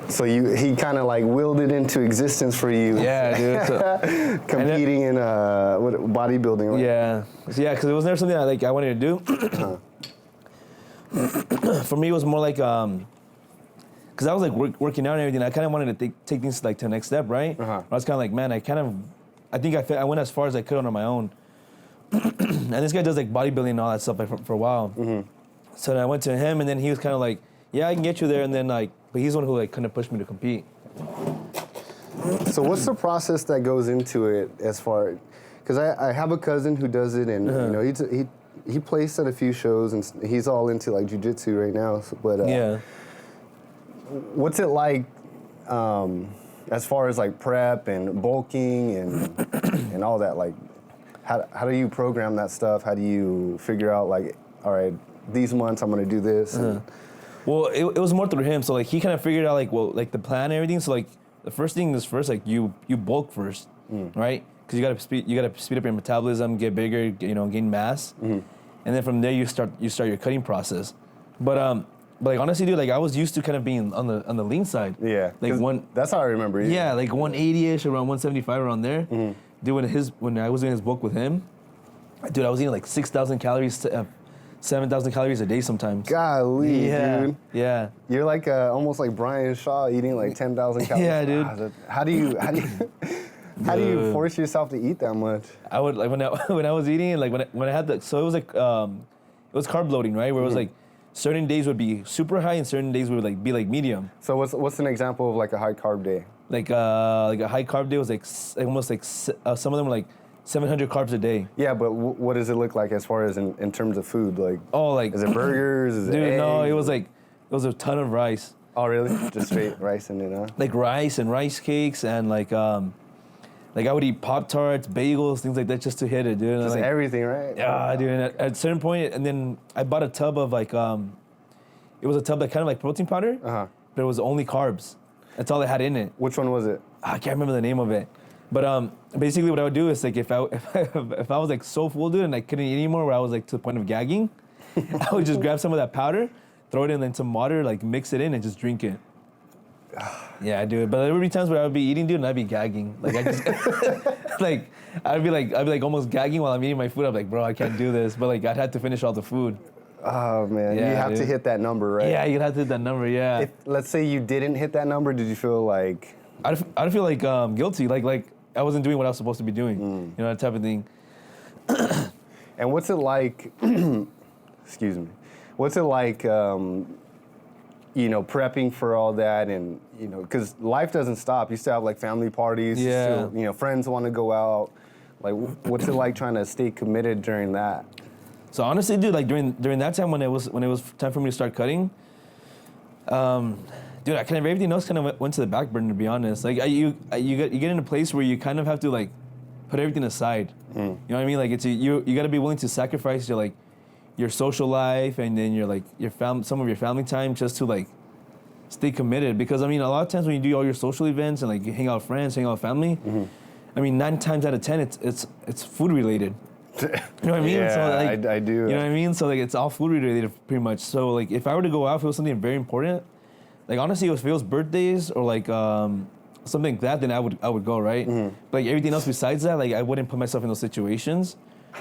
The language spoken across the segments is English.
So he kind of like willed it into existence for you. Yeah, dude. So, Competing in bodybuilding. Right? yeah, because it was never something I wanted to do. For me, it was more like because I was like working out and everything. I kind of wanted to take things like to the next step, right? I was kind of like, man, I think I went as far as I could on my own. And this guy does like bodybuilding and all that stuff like for a while. So then I went to him, and then he was kind of like, yeah, I can get you there, and then like, but he's the one who like kind of pushed me to compete. So what's the process that goes into it as far? Because I have a cousin who does it, and you know he placed at a few shows, and he's all into like jiu-jitsu right now. So, but Yeah. what's it like as far as like prep and bulking and all that? Like, how do you program that stuff? How do you figure out like, all right, these months I'm gonna do this? Well, it was more through him. So like he kind of figured out like the plan and everything. So like the first thing is first like you bulk first, right? Because you gotta speed up your metabolism, get bigger, gain mass, and then from there you start your cutting process. But like honestly, dude, like I was used to kind of being on the lean side. Yeah, like that's how I remember you. Yeah, like 180ish, around 175, around there. Dude, when I was doing his bulk with him, dude, I was eating like 6,000 calories, 7,000 calories a day sometimes. Golly, Yeah, dude. yeah. You're like almost like Brian Shaw eating like 10,000 calories. Yeah, dude. How do you force yourself to eat that much? I would like when I was eating, like when I had so it was like it was carb loading, right? Where it was like certain days would be super high and certain days would like be like medium. So what's an example of like a high carb day? Like a high carb day was like almost like some of them were like 700 carbs a day. Yeah, but what does it look like as far as in terms of food? Like, like is it burgers? Is it eggs? No, it was a ton of rice. Oh, really? Just straight rice in it, huh? Like rice and rice cakes and like I would eat Pop-Tarts, bagels, things like that just to hit it, dude. Just like, everything, right? Yeah, dude. And at a certain point, and then I bought a tub of like it was a tub that kind of like protein powder, but it was only carbs. That's all it had in it. Which one was it? I can't remember the name of it. But basically what I would do is like if I was like so full, dude, and I couldn't eat anymore, where I was like to the point of gagging, I would just grab some of that powder, throw it in some water, like mix it in and just drink it. Yeah, dude. But there would be times where I would be eating, dude, and I'd be gagging. Like I just like I'd be like almost gagging while I'm eating my food. I'm like, bro, I can't do this. But like I'd have to finish all the food. Oh man, Yeah, you have to hit that number, right? Yeah, you'd have to hit that number. Yeah. If let's say you didn't hit that number, did you feel like? I'd feel like guilty, like I wasn't doing what I was supposed to be doing, that type of thing. And what's it like? Excuse me. What's it like? Prepping for all that, and because life doesn't stop. You still have like family parties. Yeah. Still, friends want to go out. Like, what's it like trying to stay committed during that? So honestly, dude, like during that time when it was time for me to start cutting, dude, I kind of everything else kind of went to the back burner, to be honest. Like you get in a place where you kind of have to like put everything aside. You know what I mean? Like you got to be willing to sacrifice your social life and then some of your family time just to like stay committed. Because I mean, a lot of times when you do all your social events and like you hang out with friends, hang out with family, I mean, 9 times out of 10 it's food related. You know what I mean? Yeah, so, like, I do. You know what I mean? So like it's all food related pretty much. So like if I were to go out, if it was something very important, like honestly, if it was birthdays or like something like that, then I would go, right? But like everything else besides that, like I wouldn't put myself in those situations.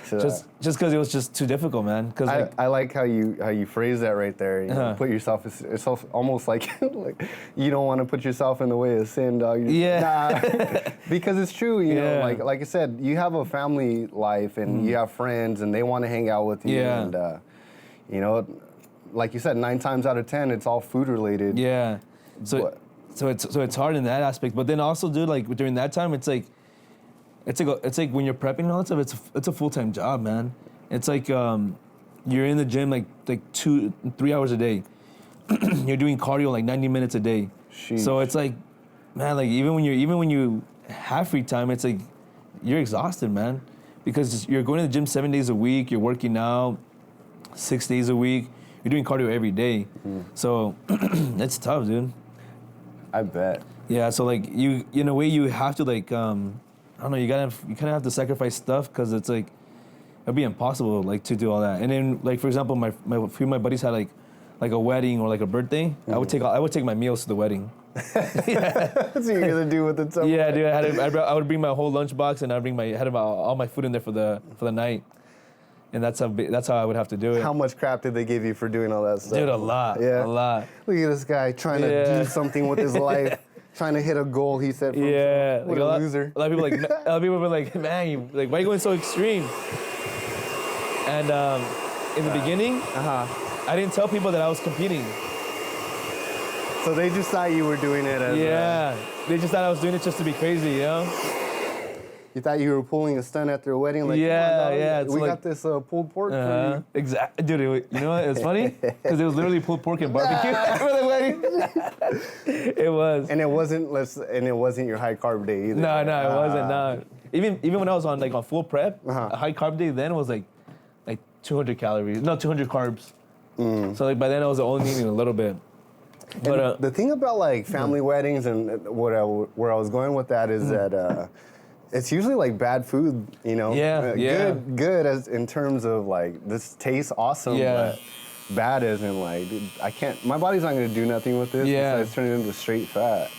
Just because it was just too difficult, man. Because I like how you phrase that right there. You put yourself. It's almost like like you don't want to put yourself in the way of sin, dog. Nah. Because it's true. You know, like I said, you have a family life and you have friends and they want to hang out with you. Yeah. And like you said, 9 times out of 10, it's all food related. Yeah. So it's hard in that aspect. But then also, dude, like during that time, it's like when you're prepping and all that stuff, it's a full-time job, man. It's like you're in the gym like 2-3 hours a day. You're doing cardio like 90 minutes a day. Sheesh. So it's like, man, like even when you have free time, it's like you're exhausted, man, because you're going to the gym 7 days a week. You're working out 6 days a week. You're doing cardio every day. So it's tough, dude. I bet. Yeah. So like you, in a way, you have to like. I don't know, you kind of have to sacrifice stuff because it's like it'd be impossible like to do all that. And then like for example, a few of my buddies had like a wedding or like a birthday. I would take my meals to the wedding. That's what you're gonna do with the Tupperware. Yeah, dude. I would bring my whole lunchbox, and had all my food in there for the night, and that's how I would have to do it. How much crap did they give you for doing all that stuff? Dude, a lot. Yeah. A lot. Look at this guy trying to do something with his life, trying to hit a goal he set for himself. What a loser. A lot of people were like, man, why are you going so extreme? And in the beginning, I didn't tell people that I was competing. So they just thought you were doing it as they just thought I was doing it just to be crazy, you know? You thought you were pulling a stunt at their wedding? Like, we got this pulled pork for you. Exactly. Dude, you know what? It's funny? Because it was literally pulled pork and barbecue for the wedding. It was. And it wasn't your high carb day either. No, it wasn't. No. Even when I was on full prep, a high carb day then was like 200 calories. No, 200 carbs. So by then I was only eating a little bit. But the thing about family weddings and where I was going with that is that it's usually bad food, you know. Good as in terms of this tastes awesome, but bad as in dude, I can't. My body's not gonna do nothing with this. Besides turn it into straight fat.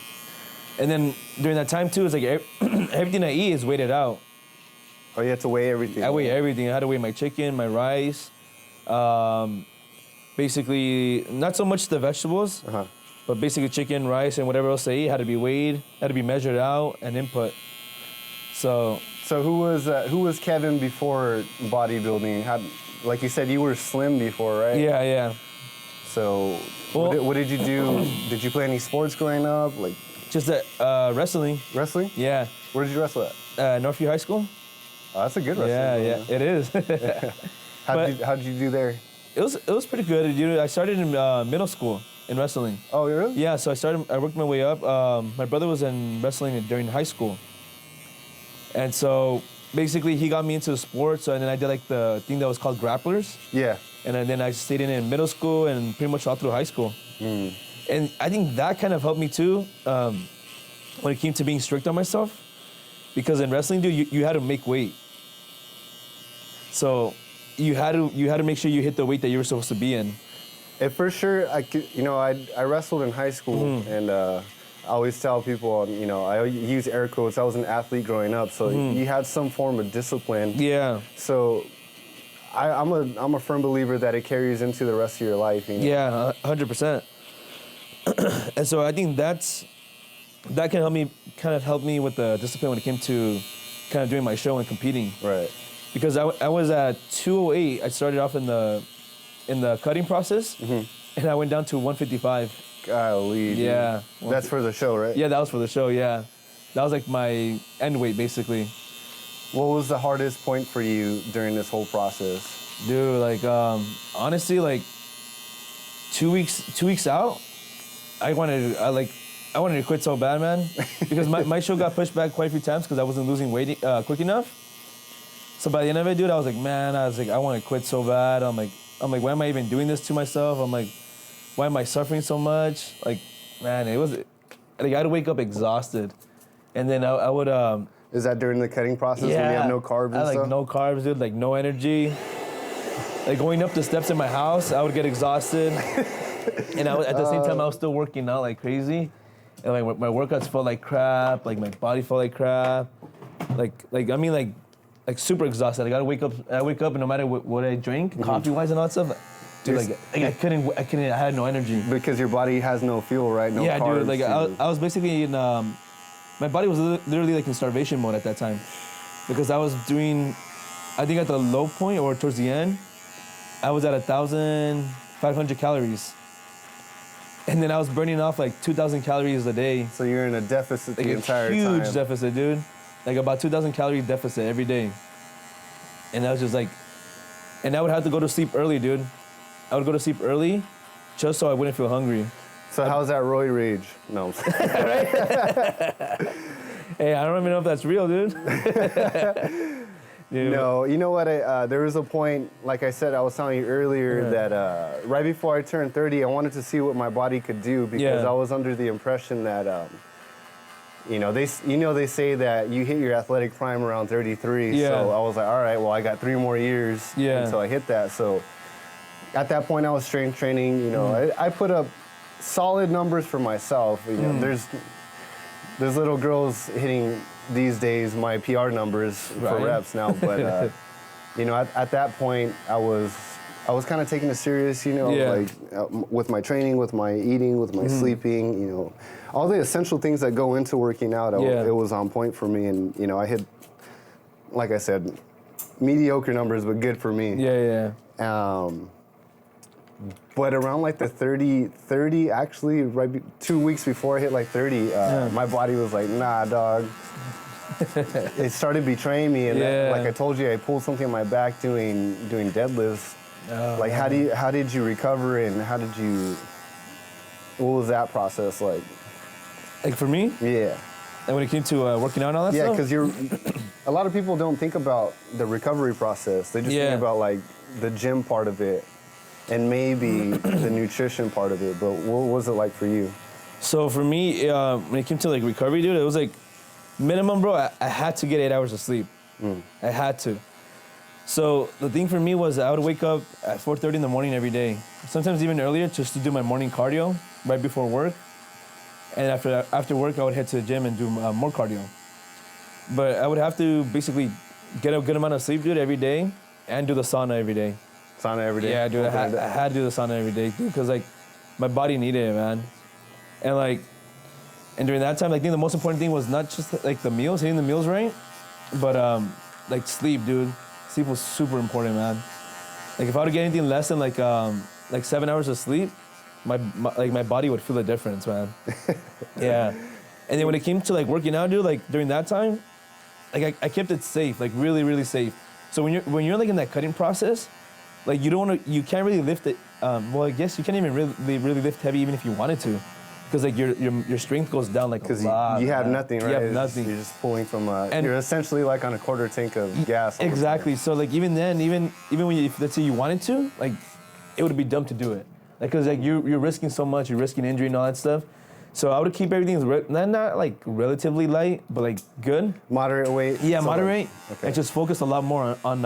And then during that time too, it's everything I eat is weighted out. Oh, you have to weigh everything. I weigh everything. I had to weigh my chicken, my rice. Basically, not so much the vegetables, but basically chicken, rice, and whatever else I eat had to be weighed, had to be measured out, and input. So who was Kevin before bodybuilding? Like you said, you were slim before, right? Yeah. So what did you do? Did you play any sports growing up? Just wrestling. Wrestling? Yeah. Where did you wrestle at? Northview High School. Oh, that's a good wrestling. Yeah, it is. How did you do there? It was pretty good. I started in middle school in wrestling. Oh, really? Yeah, so I worked my way up. My brother was in wrestling during high school. And so basically he got me into sports, and then I did the thing that was called grapplers. Yeah. And then I stayed in middle school and pretty much all through high school. And I think that kind of helped me too when it came to being strict on myself. Because in wrestling, dude, you had to make weight. So you had to make sure you hit the weight that you were supposed to be in. And for sure, I wrestled in high school, and I always tell people, I use air quotes. I was an athlete growing up, so you had some form of discipline. Yeah. So I'm a firm believer that it carries into the rest of your life. Yeah, 100%. And so I think that can help me with the discipline when it came to kind of doing my show and competing. Right. Because I was at 208. I started off in the cutting process, and I went down to 155. Golly. Yeah. That's for the show, right? Yeah, that was for the show. Yeah, that was my end weight basically. What was the hardest point for you during this whole process? Dude, honestly, 2 weeks out, I wanted to quit so bad, man, because my show got pushed back quite a few times because I wasn't losing weight quick enough. So by the end of it, dude, I was like, man, I want to quit so bad. I'm like, why am I even doing this to myself? I'm like, why am I suffering so much? Man, it was I'd wake up exhausted, and then I would. Is that during the cutting process when you have no carbs and stuff? No carbs, dude. No energy. Going up the steps in my house, I would get exhausted, and at the same time I was still working out like crazy, and my workouts felt like crap. My body felt like crap. Super exhausted. I wake up and no matter what I drink, coffee-wise and all that stuff, dude, I couldn't, I had no energy. Because your body has no fuel, right? No carbs. Dude, I was basically in, my body was literally in starvation mode at that time. Because I was doing, I think at the low point or towards the end, I was at 1,500 calories. And then I was burning off 2,000 calories a day. So you're in a deficit the entire time. A huge deficit, dude. About 2,000 calorie deficit every day. And I was just and I would have to go to sleep early, dude. I would go to sleep early just so I wouldn't feel hungry. So how's that roid rage? No. Hey, I don't even know if that's real, dude. No, you know what? There was a point, like I said, I was telling you earlier that right before I turned 30, I wanted to see what my body could do because I was under the impression that, they say that you hit your athletic prime around 33. Yeah. So I was like, all right, well, I got 3 more years until I hit that. So at that point, I was strength training. I put up solid numbers for myself. You know, there's little girls hitting these days my PR numbers for reps now, but you know, at that point, I was kind of taking it serious. You know, like with my training, with my eating, with my sleeping. You know, all the essential things that go into working out. It was on point for me, and you know, I hit, like I said, mediocre numbers, but good for me. But around like the 30, actually, 2 weeks before I hit like 30, my body was like, nah, dog. It started betraying me, and then, like I told you, I pulled something on my back doing deadlifts. Like, how did you recover, and what was that process like? Like for me? Yeah. And when it came to working out and all that stuff? Yeah, because a lot of people don't think about the recovery process. They just think about like the gym part of it and maybe the nutrition part of it. But what was it like for you? So for me, when it came to like recovery, dude, it was like minimum, bro, I had to get 8 hours of sleep. I had to. So the thing for me was I would wake up at 4:30 in the morning every day, sometimes even earlier, just to do my morning cardio right before work. And after work, I would head to the gym and do more cardio. But I would have to basically get a good amount of sleep, dude, every day, and do the sauna every day. Sauna every day? Yeah, dude, I had to do the sauna every day, dude, because like my body needed it, man. And during that time, I think the most important thing was not just like the meals, hitting the meals right, but like sleep, dude. Sleep was super important, man. Like if I were to get anything less than like 7 hours of sleep, my body would feel the difference, man. Yeah. And then when it came to like working out, dude, like during that time, like I kept it safe, like really, really safe. So when you're like in that cutting process, like you can't really lift it. Well, I guess you can't even really lift heavy even if you wanted to, because like your strength goes down like a lot. Because you have nothing, right? You have nothing. You're just pulling from you're essentially like on a quarter tank of gas. Exactly. So like even then, even when if let's say you wanted to, like it would be dumb to do it. Like, cause like you're risking so much, you're risking injury and all that stuff. So I would keep everything not like relatively light, but like good. Moderate weight. Yeah, so moderate. Okay. And just focus a lot more on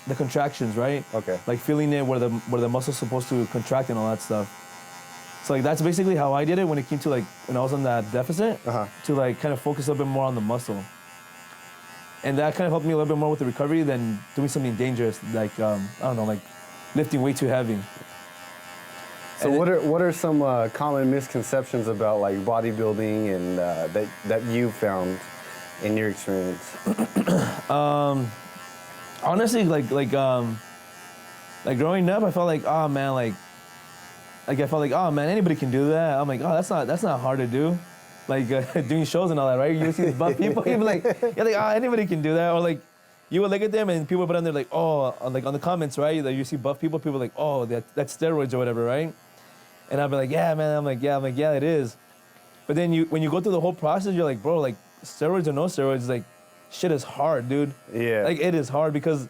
the contractions, right? Okay. Like feeling it where the muscle's supposed to contract and all that stuff. So like that's basically how I did it when it came to like when I was on that deficit, to like kind of focus a little bit more on the muscle. And that kind of helped me a little bit more with the recovery than doing something dangerous, like I don't know, like lifting way too heavy. So what are some common misconceptions about like bodybuilding and that you found in your experience? Honestly, like growing up, I felt like, oh man, like I felt like, oh man, anybody can do that. I'm like, oh, that's not hard to do. Like doing shows and all that, right? You see these buff people, you're like, oh, anybody can do that. Or like, you would look at them and people put on there like, oh, like on the comments, right? Like you see buff people are like, oh, that's steroids or whatever, right? And I'd be like, yeah, man. I'm like, yeah, it is. But then when you go through the whole process, you're like, bro, like steroids or no steroids, like shit is hard, dude. Yeah. Like it is hard because,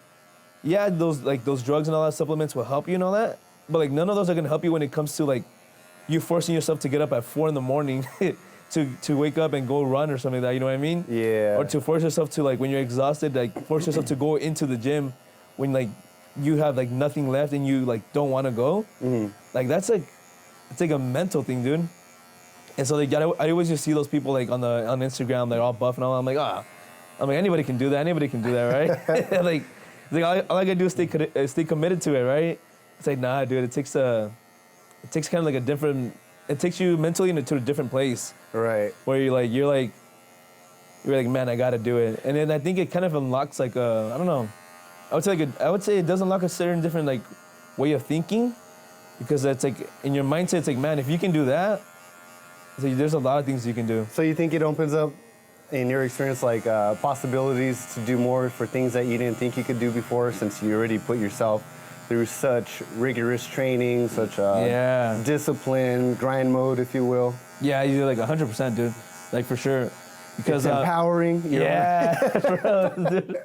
yeah, those drugs and all that supplements will help you and all that. But like none of those are gonna help you when it comes to like you forcing yourself to get up at 4 a.m. to wake up and go run or something like that. You know what I mean? Yeah. Or to force yourself to like when you're exhausted, like force yourself to go into the gym when like you have like nothing left and you like don't want to go. Like that's like. It's like a mental thing, dude. And so like I always just see those people like on Instagram, they're all buff and all. I'm like anybody can do that. Anybody can do that, right? like all I gotta do is stay committed to it, right? It's like nah, dude. It takes kind of like a different. It takes you mentally into a different place, right? Where you're like, man, I gotta do it. And then I think it kind of unlocks like I don't know. I would say it does unlock a certain different like way of thinking. Because it's like, in your mindset, it's like, man, if you can do that, it's like, there's a lot of things you can do. So you think it opens up, in your experience, like possibilities to do more for things that you didn't think you could do before, since you already put yourself through such rigorous training, such discipline, grind mode, if you will? Yeah, you do like 100%, dude. Like, for sure. Because it's empowering. Bro, dude.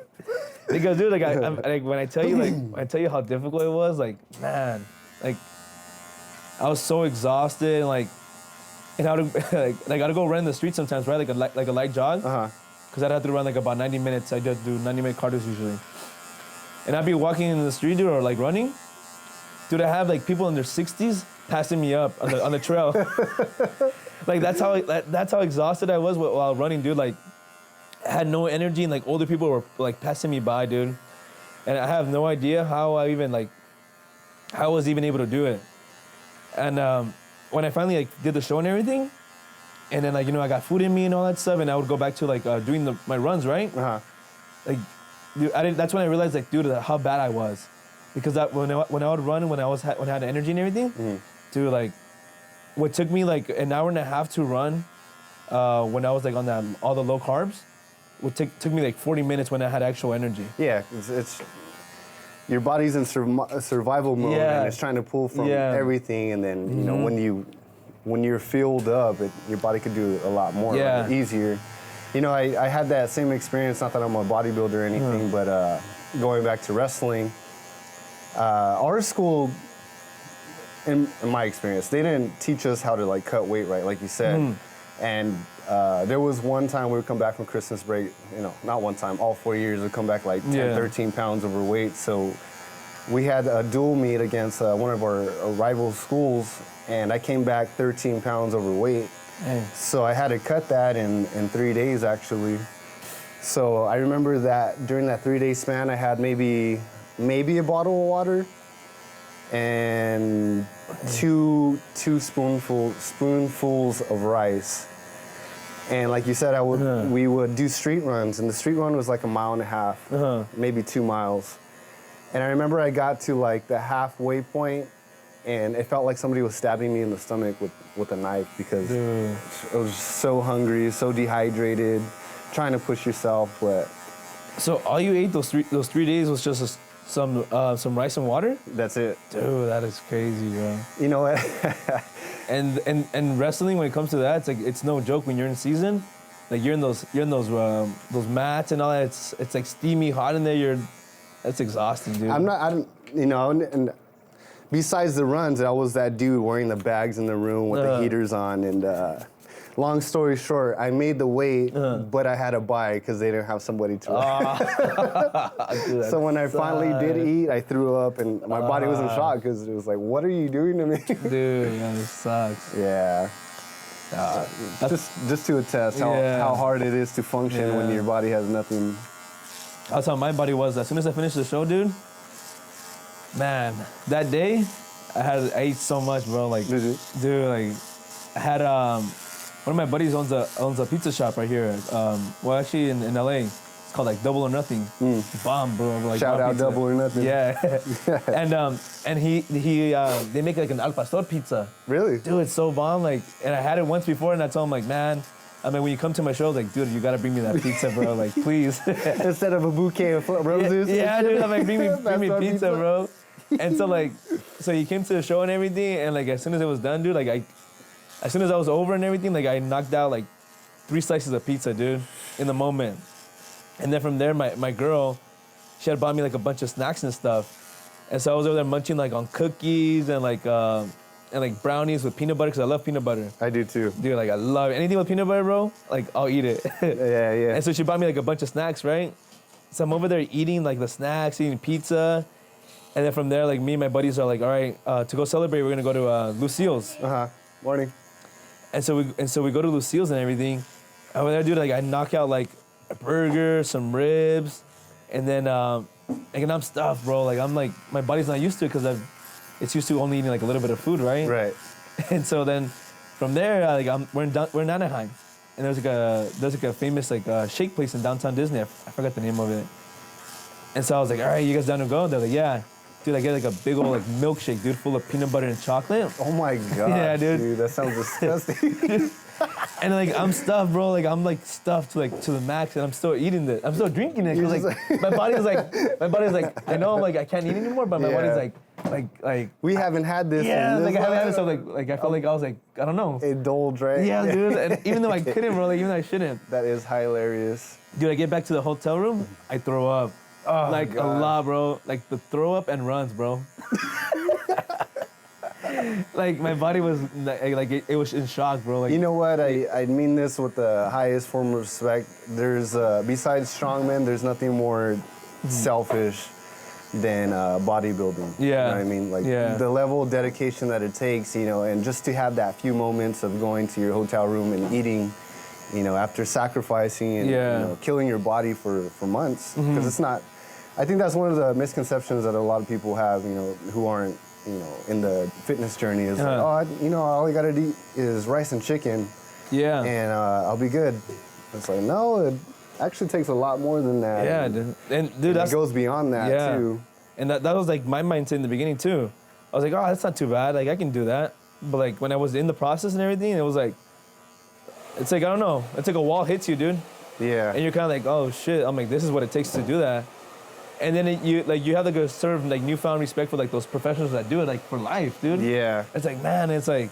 Because, dude, like, when I tell you how difficult it was, like, man, like, I was so exhausted, and I would like I'd go run in the street sometimes, right? Like a light jog. Because I'd have to run like about 90 minutes. I just do 90-minute cardio usually. And I'd be walking in the street, dude, or like running. Dude, I have like people in their 60s passing me up on the trail. Like that's how exhausted I was while running, dude. Like I had no energy, and like older people were like passing me by, dude. And I have no idea how I was even able to do it. And when I finally like did the show and everything, and then like I got food in me and all that stuff, and I would go back to like doing my runs, right? Like, dude, that's when I realized like, dude, how bad I was, because when I would run, when I had energy and everything, dude, like, what took me like an hour and a half to run, when I was like on all the low carbs, took me like 40 minutes when I had actual energy. Yeah, it's your body's in survival mode, and it's trying to pull from everything, and then when you're filled up, your body could do a lot more, like, easier. I had that same experience. Not that I'm a bodybuilder or anything, but going back to wrestling, our school, in my experience, they didn't teach us how to like cut weight right, like you said. And there was one time we would come back from Christmas break, not one time, all 4 years, we'd come back like 10, 13 pounds overweight. So we had a dual meet against one of our rival schools, and I came back 13 pounds overweight. Dang. So I had to cut that in 3 days, actually. So I remember that during that 3-day span, I had maybe a bottle of water and two spoonfuls of rice. And like you said, we would do street runs, and the street run was like 1.5 miles, maybe 2 miles. And I remember I got to like the halfway point, and it felt like somebody was stabbing me in the stomach with a knife, because I was so hungry, so dehydrated, trying to push yourself. But so all you ate those 3 days was just some rice and water? That's it. Dude, that is crazy, bro. You know what? and wrestling, when it comes to that, it's no joke when you're in season. Like you're in those mats and all that. It's like steamy hot in there. That's exhausting, dude. And besides the runs, I was that dude wearing the bags in the room with the heaters on. And long story short, I made the weight, but I had to buy because they didn't have somebody to. Dude, so when I finally did eat, I threw up, and my body was in shock because it was like, "What are you doing to me?" Dude, yeah, this sucks. Yeah. Just to attest how hard it is to function when your body has nothing. That's how my body was. As soon as I finished the show, dude, man, that day, I ate so much, bro. Like, dude, like, I had one of my buddies owns a pizza shop right here. Actually in LA, it's called like Double or Nothing. Bomb, bro. Like, shout out Double or Nothing. Yeah. and he they make like an al pastor pizza. Really? Dude, it's so bomb. Like, and I had it once before, and I told him like, man, when you come to my show, like, dude, you gotta bring me that pizza, bro. Like, please. Instead of a bouquet of roses. Yeah, dude. I'm like, bring me pizza, bro. And so he came to the show and everything, and like as soon as it was done, dude, like as soon as I was over and everything, like I knocked out like 3 slices of pizza, dude, in the moment. And then from there, my girl, she had bought me like a bunch of snacks and stuff, and so I was over there munching like on cookies and like brownies with peanut butter, because I love peanut butter. I do too. Dude, like I love anything with peanut butter, bro. Like I'll eat it. Yeah. And so she bought me like a bunch of snacks, right? So I'm over there eating like the snacks, eating pizza. And then from there, like me and my buddies are like, all right, to go celebrate, we're gonna go to Lucille's. Morning. And so we go to Lucille's and everything. Over there, dude, like I knock out like a burger, some ribs, and then and I'm stuffed, bro. Like I'm like, my body's not used to it because it's used to only eating like a little bit of food, right? Right. And so then from there, we're in Anaheim, and there's like a famous like shake place in downtown Disney. I forgot the name of it. And so I was like, all right, you guys down to go? They're like, yeah. Dude, I get like a big old like milkshake, dude, full of peanut butter and chocolate. Oh my god. Yeah, dude. That sounds disgusting. And like I'm stuffed, bro. Like I'm like stuffed to the max, and I'm still eating it. I'm still drinking it because like my body's like I know I'm like I can't eat anymore, but my body's like we haven't had this. Yeah, like I haven't had this. So like I felt like I was like I don't know. Indulge, right? Yeah, dude. And even though I couldn't, bro, like even though I shouldn't. That is hilarious. Dude, I get back to the hotel room, I throw up. Oh, like God. A lot, bro. Like the throw up and runs, bro. Like my body was like it was in shock, bro. Like, you know what? I mean this with the highest form of respect. There's besides strongmen, there's nothing more selfish than bodybuilding. Yeah. You know what I mean? Like Yeah. the level of dedication that it takes, you know, and just to have that few moments of going to your hotel room and eating, you know, after sacrificing and Yeah. you know, killing your body for months. Because it's not, I think that's one of the misconceptions that a lot of people have, you know, who aren't, you know, in the fitness journey is like, you know, all I gotta eat is rice and chicken Yeah. and I'll be good. It's like, no, it actually takes a lot more than that. Yeah, and, dude, it goes beyond that yeah. too. And that was like my mindset in the beginning too. I was like, oh, that's not too bad. Like I can do that. But like when I was in the process and everything, it was like, it's like, I don't know. It's like a wall hits you, dude. Yeah. And you're kind of like, oh shit. I'm like, this is what it takes to do that. And then you have like a sort of like newfound respect for like those professionals that do it like for life, dude. Yeah. It's like, man, it's like,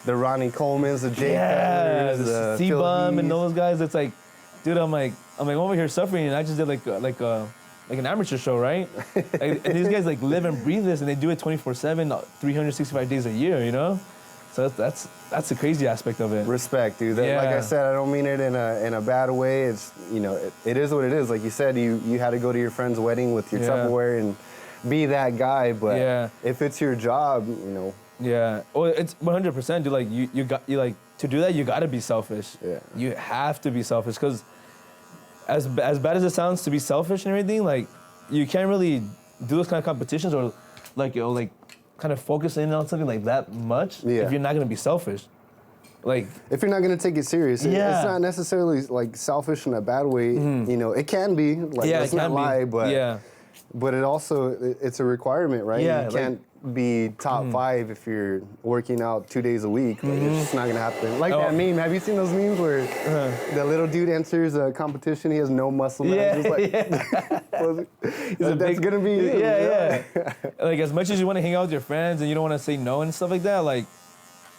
The Ronnie Colemans, the Jay yeah, Cutlers, the Phil C-Bum and Heath. those guys. It's like, dude, I'm like over here suffering, and I just did like an amateur show, right? And these guys like live and breathe this, and they do it 24/7, 365 days a year, you know. So that's the crazy aspect of it. Respect, dude. Like Yeah. I said, I don't mean it in a bad way. It's, you know, it is what it is. Like you said, you had to go to your friend's wedding with your Yeah. Tupperware and be that guy. But Yeah. if it's your job, you know. Yeah. Well, it's 100%, dude. Like you like to do that, you got to be selfish. Yeah. You have to be selfish because as bad as it sounds to be selfish and everything, like you can't really do those kind of competitions or like kind of focus in on something like that much Yeah. if you're not gonna be selfish. Like If you're not gonna take it serious, Yeah. it's not necessarily like selfish in a bad way. You know, it can be. Like, yeah, let's it not can be. lie, but yeah. but it also it's a requirement, right? Yeah, You like- can't be top 5 if you're working out 2 days a week. Like, it's just not gonna happen. Like that Oh. meme. Have you seen those memes where the little dude enters a competition? He has no muscle mass. Yeah, Just like, that's big- gonna be you. Yeah. Like as much as you want to hang out with your friends and you don't want to say no and stuff like that, like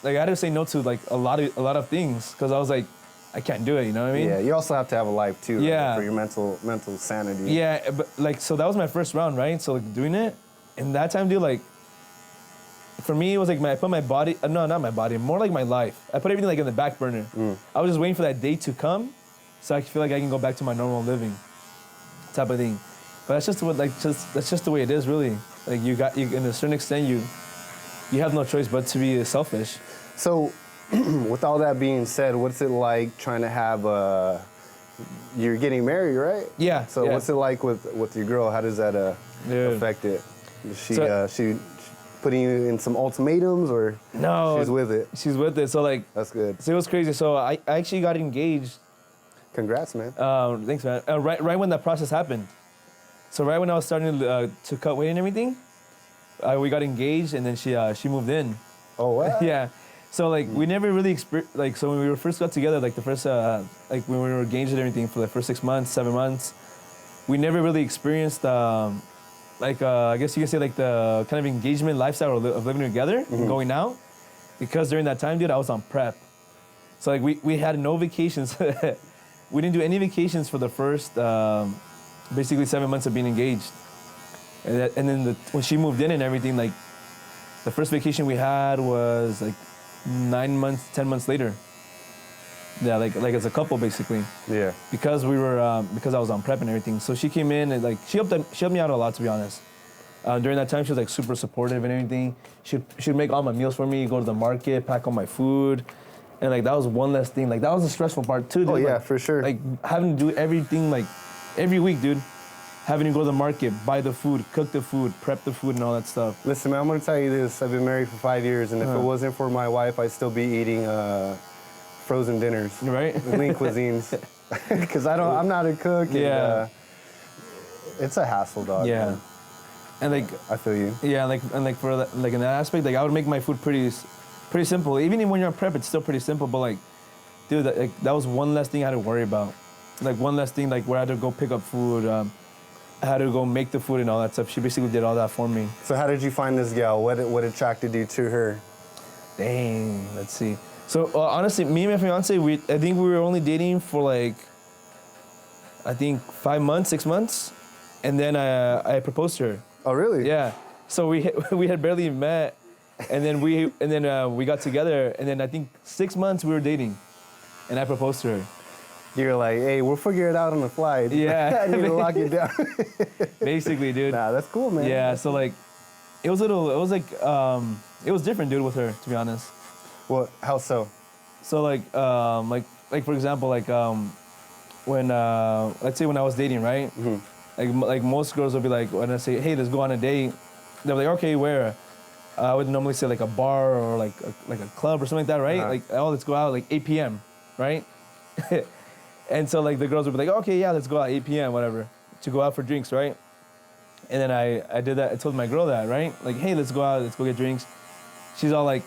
I had to say no to like a lot of things because I was like, I can't do it. You know what I mean? Yeah, you also have to have a life too, right, Yeah. for your mental sanity. Yeah, but like, so that was my first round, right? So like doing it, and that time, dude, like, for me, it was like I put my body, no, not my body, more like my life. I put everything like in the back burner. I was just waiting for that day to come, so I feel like I can go back to my normal living, type of thing. But that's just what, like, that's just the way it is, really. Like you, in a certain extent, you have no choice but to be selfish. So, with all that being said, what's it like trying to have you're getting married, right? Yeah. So yeah. what's it like with your girl? How does that Dude. affect it? Is she So- she putting you in some ultimatums, or No, she's with it? She's with it. So like, That's good. so it was crazy. So I actually got engaged. Congrats, man. Thanks, man. Right when that process happened. So right when I was starting to cut weight and everything, we got engaged, and then she moved in. Oh, what? Yeah. So like we never really like, so when we first got together, like the first like when we were engaged and everything for the first 6 months, 7 months, we never really experienced like I guess you can say like the kind of engagement lifestyle of living together and going out, because during that time, dude, I was on prep. So like we had no vacations. We didn't do any vacations for the first basically 7 months of being engaged, and then when she moved in and everything, like the first vacation we had was like 9 months, 10 months later. Yeah, like as a couple basically, Yeah. because we were because I was on prep and everything. So she came in and like she helped me out a lot, to be honest. During that time, she was like super supportive and everything. She'd make all my meals for me, go to the market, pack all my food, and like that was one less thing. Like that was the stressful part too, dude. Oh, yeah, Like, for sure. Like having to do everything like every week, dude. Having to go to the market, buy the food, cook the food, prep the food, and all that stuff. Listen, man, I'm gonna tell you this. I've been married for 5 years, and if it wasn't for my wife, I'd still be eating frozen dinners, Right? lean cuisines, because I'm not a cook. And, Yeah. it's a hassle, dog. Yeah. man. And like I feel you. yeah, like for that, like in that aspect, like I would make my food pretty simple. Even when you're on prep, it's still pretty simple. But like, dude, that was one less thing I had to worry about. Like one less thing, like where I had to go pick up food. I had to go make the food and all that stuff. She basically did all that for me. So how did you find this gal? What attracted you to her? Dang, let's see. So honestly, me and my fiance, I think we were only dating for like, I think 5 months, 6 months, and then I proposed to her. Oh, really? Yeah. So we had barely met, and then we got together, and then I think 6 months we were dating, and I proposed to her. You're like, hey, we'll figure it out on the fly. Yeah. I need to lock it down. Basically, dude. Nah, that's cool, man. Yeah, so like, it was different, dude, with her, to be honest. Well, how so? So like for example, when let's say when I was dating, right? Like most girls would be like, when I say, hey, let's go on a date, they're like, okay, where? I would normally say like a bar or like a club or something like that, right? Like, oh, let's go out like 8 p.m., right? And so like the girls would be like, okay, yeah, let's go out 8 p.m., whatever, to go out for drinks, right? And then I did that. I told my girl that, right? Like, hey, let's go out, let's go get drinks. She's all like,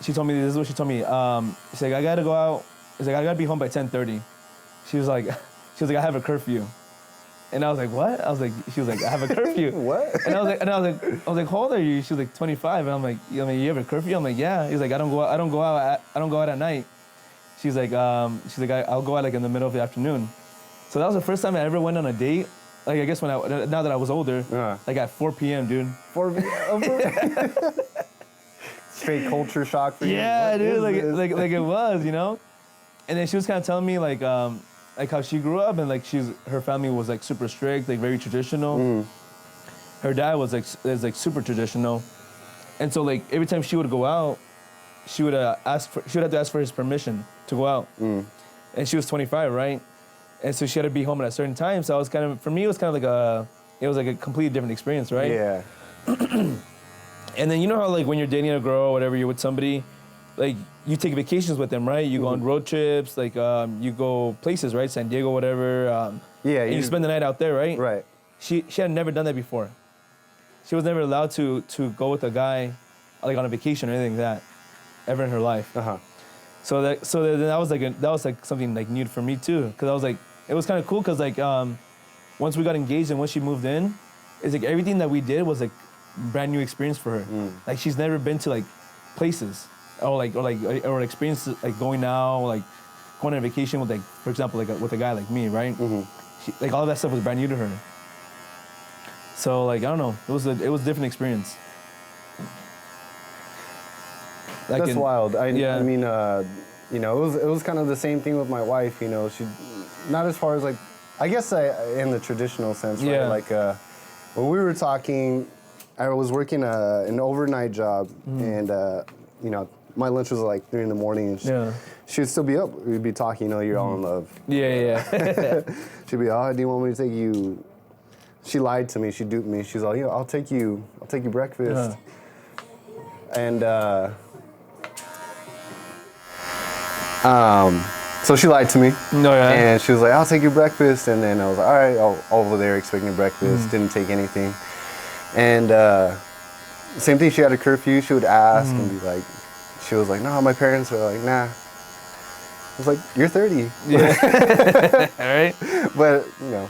she told me, this is what she told me. She's like, I gotta go out. She's like, I gotta be home by 10:30. She was like, I have a curfew. And I was like, what? She was like, I have a curfew. What? And I was like, how old are you? She was like, 25. And I'm like, you have a curfew? I'm like, yeah. He's like, I don't go out at night. She's like, I'll go out like in the middle of the afternoon. So that was the first time I ever went on a date. Like, I guess now that I was older, like at 4 p.m., dude. 4 p.m. Straight culture shock for you. Yeah, dude, like it was, you know? And then she was kind of telling me like how she grew up, and like her family was like super strict, like very traditional. Her dad was like super traditional. And so like every time she would go out, she would have to ask for his permission to go out. And she was 25, right? And so she had to be home at a certain time. So for me, it was kind of like a completely different experience, right? Yeah. And then you know how like when you're dating a girl or whatever, you're with somebody, like you take vacations with them, right? You go on road trips, like you go places, right? San Diego, whatever. Yeah. And you spend the night out there, right? Right. She had never done that before. She was never allowed to go with a guy like on a vacation or anything like that ever in her life. So that was like something like new for me too, because I was like, it was kind of cool because like once we got engaged and once she moved in, it's like everything that we did was like brand new experience for her. Like she's never been to like places or experience like going out, like going on vacation with like, for example, like with a guy like me, right? Like all of that stuff was brand new to her. So like I don't know, it was a different experience. Like That's wild. I mean, you know, it was kind of the same thing with my wife. You know, she, not as far as like, I guess in the traditional sense, right? Like when we were talking, I was working an overnight job, and you know, my lunch was like 3 a.m, and she would still be up. We'd be talking. You know, you're all in love. Yeah. She'd be, oh, do you want me to take you? She lied to me. She duped me. She's like, I'll take you breakfast. And so she lied to me. And she was like, I'll take you breakfast. And then I was like, all right, I'll over there expecting breakfast. Didn't take anything. And same thing, she had a curfew. She would ask and be like, she was like, no, my parents were like, nah. I was like, you're 30. Yeah. All right. But, you know.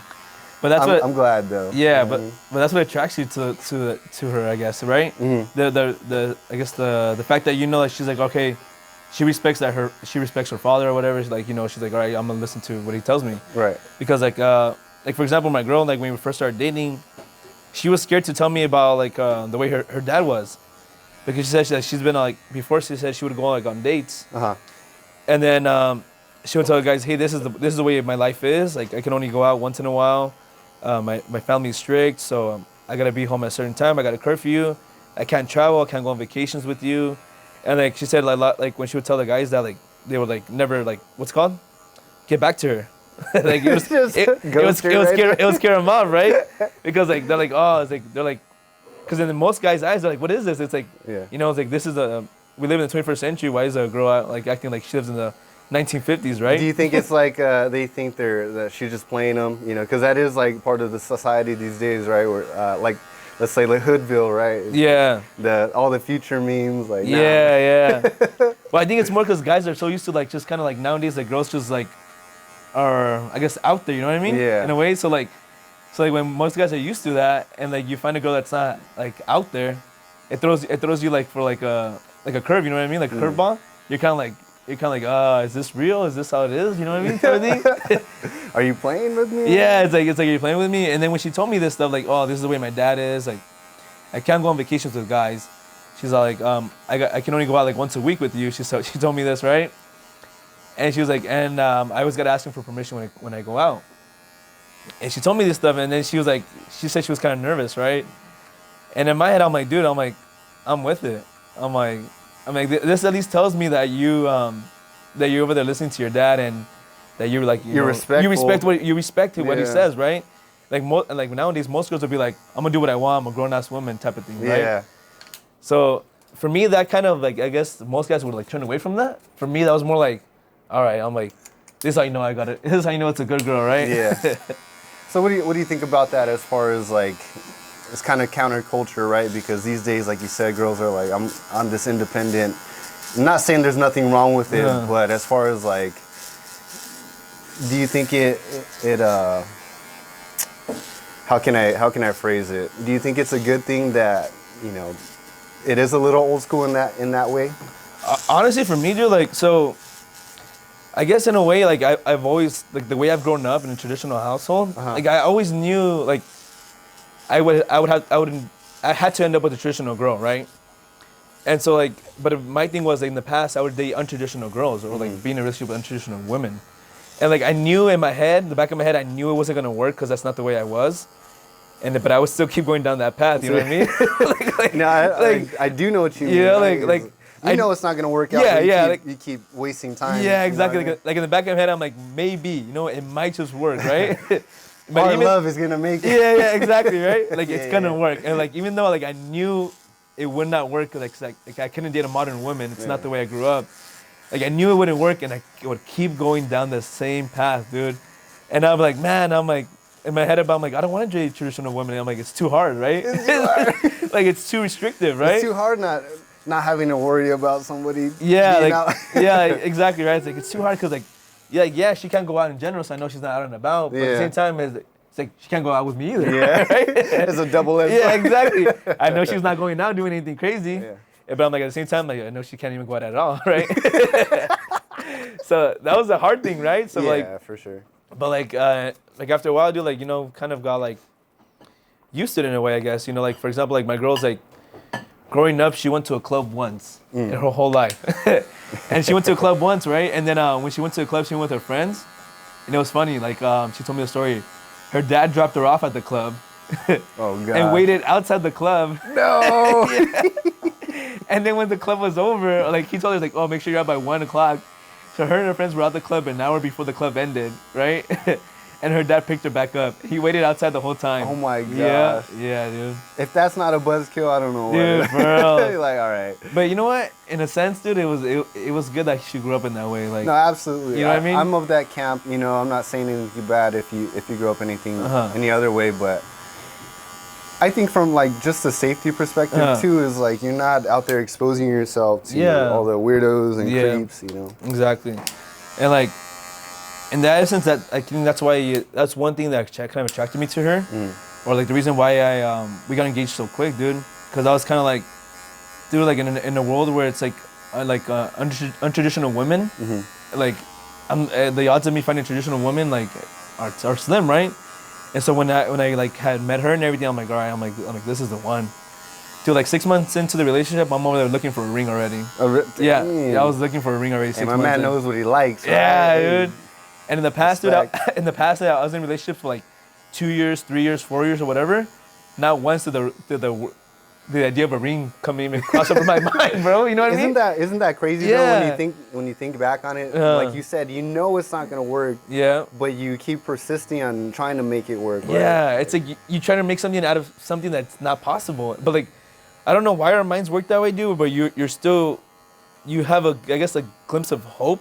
But that's I'm glad though. Yeah, but that's what attracts you to her, I guess, right? The I guess the fact that you know that she's like, okay, she respects her father or whatever. She's like, you know, she's like, all right, I'm gonna listen to what he tells me. Right. Because like for example, my girl, like when we first started dating, she was scared to tell me about like the way her dad was, because she said she's been like before, she said she would go like on dates. And then she would tell the guys, hey, this is the way my life is. Like I can only go out once in a while. My family's strict, so I gotta be home at a certain time. I got a curfew. I can't travel. I can't go on vacations with you. And like she said, like when she would tell the guys that, like they would like never like what's it called, get back to her. Like it would scare them off, right? Because like they're like, oh, it's like they're like, because in most guys' eyes they're like, what is this? It's like, you know, it's like this is we live in the 21st century. Why is a girl out like acting like she lives in the 1950s, right? Do you think it's like they think that she's just playing them, you know? Because that is like part of the society these days, right? Where like, let's say like Hoodville, right? Yeah. All the future memes, like. Yeah. Well, I think it's more because guys are so used to like just kind of like nowadays, like girls just like are, I guess, out there. You know what I mean? Yeah. In a way, so like when most guys are used to that, and like you find a girl that's not like out there, it throws you like for like a curve. You know what I mean? Like a curveball. You're kind of like, is this real? Is this how it is? You know what I mean? Kind of thing. Are you playing with me? Yeah, it's like you're playing with me. And then when she told me this stuff, like, oh, this is the way my dad is. Like, I can't go on vacations with guys. She's like, I can only go out like once a week with you. She told me this, right? And she was like, and I always got to ask him for permission when I go out. And she told me this stuff, and then she was like, she said she was kind of nervous, right? And in my head, I'm like, dude, I'm with it. I'm like, this at least tells me that you're over there listening to your dad, and that you're like, you respect what he says, right? Like nowadays, most girls would be like, I'm gonna do what I want. I'm a grown ass woman type of thing, right? Yeah. So for me, that kind of like, I guess most guys would like turn away from that. For me, that was more like, all right, I'm like, this is how you know I got it. This is how you know it's a good girl, right? Yeah. So what do you think about that as far as like, it's kind of counterculture, right? Because these days, like you said, girls are like, I'm this independent. I'm not saying there's nothing wrong with it, but as far as like, do you think how can I phrase it? Do you think it's a good thing that, you know, it is a little old school in that way? Honestly, for me, dude, like, so I guess in a way, like I've always, like the way I've grown up in a traditional household, like I always knew like I had to end up with a traditional girl, right? And so like, but my thing was like in the past I would date untraditional girls or like be in a relationship with untraditional women. And like I knew in my head, the back of my head, I knew it wasn't gonna work because that's not the way I was. But I would still keep going down that path. You know what I mean? I do know what you mean. Yeah, right? I know it's not gonna work out. Yeah, you keep wasting time. Yeah, exactly. You know like in the back of my head, I'm like, maybe, you know, it might just work, right? But our love is gonna make it. Yeah, exactly, right? Like it's gonna work. And like even though like I knew it would not work, like I couldn't date a modern woman. It's not the way I grew up. Like I knew it wouldn't work, and I would keep going down the same path, dude. And I'm like, man, I'm like in my head I'm like, I don't want to date traditional women. I'm like, it's too hard, right? It's too hard. Like it's too restrictive, right? It's too hard not having to worry about somebody. Yeah, yeah, exactly, right. It's like it's too hard because like she can't go out in general, so I know she's not out and about. But at the same time, it's like she can't go out with me either. Yeah, right? It's a double-edged. Yeah, exactly. I know she's not going out doing anything crazy. Yeah. But I'm like at the same time, like I know she can't even go out at all, right? So that was a hard thing, right? So yeah, for sure. But like after a while, dude, like, you know, kind of got like used to it in a way, I guess. You know, like for example, like my girl's like growing up, she went to a club once in her whole life. And she went to a club once, right? And then when she went to a club, she went with her friends. And it was funny, like she told me the story. Her dad dropped her off at the club. Oh, God. And waited outside the club. No. And then when the club was over, like he told her, like, oh, make sure you're out by 1 o'clock. So her and her friends were out the club an hour before the club ended, right? And her dad picked her back up. He waited outside the whole time. Oh my gosh. Yeah, dude. If that's not a buzzkill, I don't know. Dude, bro. Like, all right. But you know what? In a sense, dude, it was good that she grew up in that way. Like, no, absolutely. You know what I mean? I'm of that camp. You know, I'm not saying anything bad if you grow up any other way, but I think from like just the safety perspective too is like you're not out there exposing yourself to all the weirdos and creeps, you know. Exactly. And like in that essence, that I think that's why that's one thing that kind of attracted me to her, or like the reason why we got engaged so quick, dude. Because I was kind of like, dude, like in a world where it's like untraditional women, like the odds of me finding a traditional woman like are slim, right? And so when I like had met her and everything, I'm like, all right, I'm like this is the one. Dude, like 6 months into the relationship, I'm over there looking for a ring already. Yeah, I was looking for a ring already. 6 months. My man knows what he likes. Right? Yeah, dude. And in the past, dude, I was in relationships for like 2 years, 3 years, 4 years, or whatever. Not once did the idea of a ring come even cross over my mind, bro. You know what I mean? Isn't that crazy though when you think back on it? Like you said, you know it's not gonna work. Yeah. But you keep persisting on trying to make it work. Right? Yeah, it's like you try to make something out of something that's not possible. But like, I don't know why our minds work that way, dude. But you have a glimpse of hope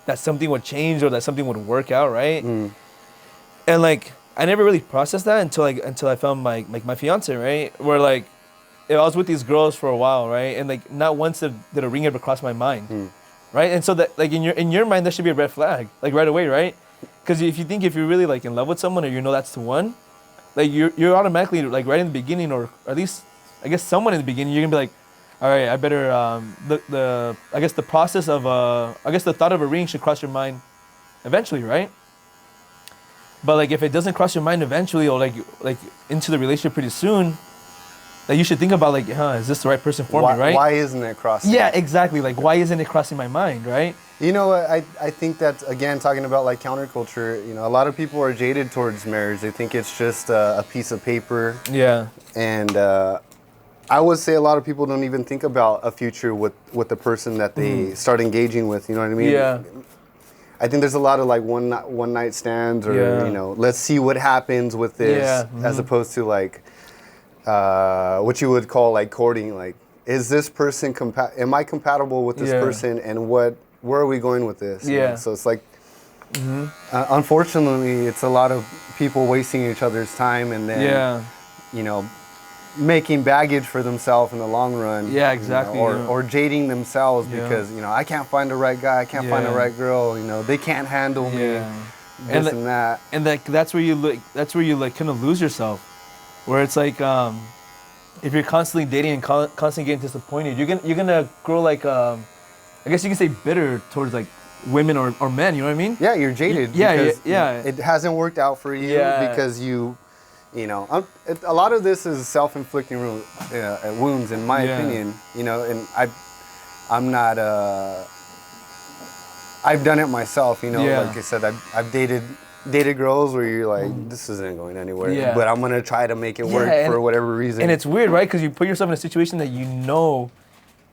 that something would change or that something would work out, right? And like I never really processed that until I found my fiance, right? Where like I was with these girls for a while, right? And like not once did a ring ever cross my mind, right? And so that like in your mind that should be a red flag, like right away, right? Because if you're really like in love with someone or you know that's the one, like you're automatically like right in the beginning, or at least I guess someone in the beginning, you're gonna be like, all right, I better the process of the thought of a ring should cross your mind eventually, right? But like if it doesn't cross your mind eventually, or like into the relationship pretty soon, like you should think about like, is this the right person for me, right? Why isn't it crossing? Yeah, exactly. Like why isn't it crossing my mind, right? You know what? I think that's, again, talking about like counterculture, you know, a lot of people are jaded towards marriage. They think it's just a piece of paper. Yeah. And I would say a lot of people don't even think about a future with the person that they start engaging with. You know what I mean? Yeah. I think there's a lot of like one night stands, or you know, let's see what happens with this, as opposed to like what you would call like courting. Like, is this person am I compatible with this person, and where are we going with this? Yeah. You know? So it's like, unfortunately, it's a lot of people wasting each other's time, and then you know, making baggage for themselves in the long run. Yeah, exactly. You know, or jading themselves because, you know, I can't find the right guy, I can't find the right girl, you know, they can't handle me, this and that. And that's where you like kind of lose yourself, where it's like if you're constantly dating and constantly getting disappointed, you're gonna grow like I guess you can say bitter towards like women or men. You know what I mean? Yeah, you're jaded. Yeah. It hasn't worked out for you because you know, a lot of this is self-inflicting wounds, in my opinion. You know, and I'm not. I've done it myself. You know, like I said, I've dated girls where you're like, this isn't going anywhere, but I'm gonna try to make it work for whatever reason. And it's weird, right? Because you put yourself in a situation that you know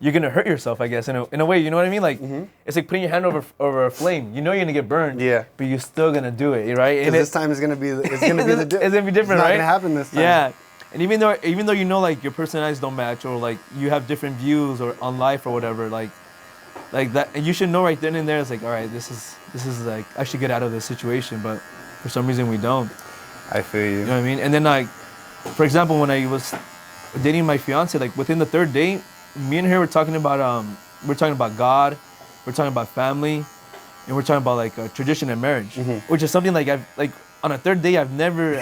you're gonna hurt yourself, I guess, in a way. You know what I mean? Like it's like putting your hand over a flame. You know you're gonna get burned. Yeah. But you're still gonna do it, right? And this time it's gonna be it's gonna be different, it's not right? gonna happen this time. Yeah. And even though you know like your personalities don't match, or like you have different views or on life or whatever, like that, and you should know right then and there. It's like, all right, this is like I should get out of this situation, but for some reason we don't. I feel you. You know what I mean? And then like, for example, when I was dating my fiance, like within the third date, me and her were talking about God, we're talking about family, and we're talking about like tradition and marriage, which is something like on a third date I'd never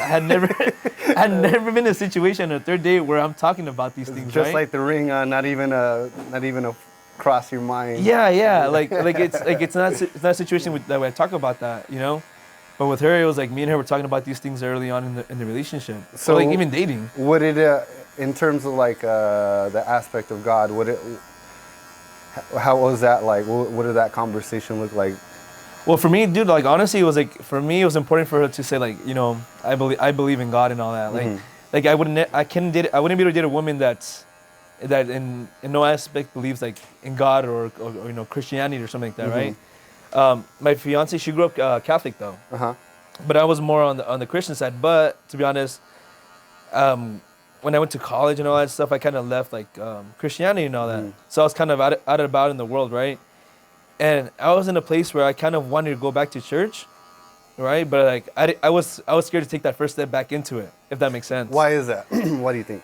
been in a situation on a third date where I'm talking about these things. Just right? like the ring, not even a cross your mind. Yeah. like it's not a situation that I talk about that, you know. But with her, it was like me and her were talking about these things early on in the relationship. So like even dating. Would it, in terms of like the aspect of God, how was that like? What did that conversation look like? Well, for me, dude, like honestly, it was like for me, it was important for her to say like, you know, I believe in God and all that. Like I wouldn't be able to date a woman that in no aspect believes like in God or you know Christianity or something like that, right? My fiance, she grew up Catholic though, but I was more on the Christian side. But to be honest, when I went to college and all that stuff, I kind of left like Christianity and all that. So I was kind of out and about in the world, right? And I was in a place where I kind of wanted to go back to church, right? But like I was scared to take that first step back into it, if that makes sense. Why is that? What do you think?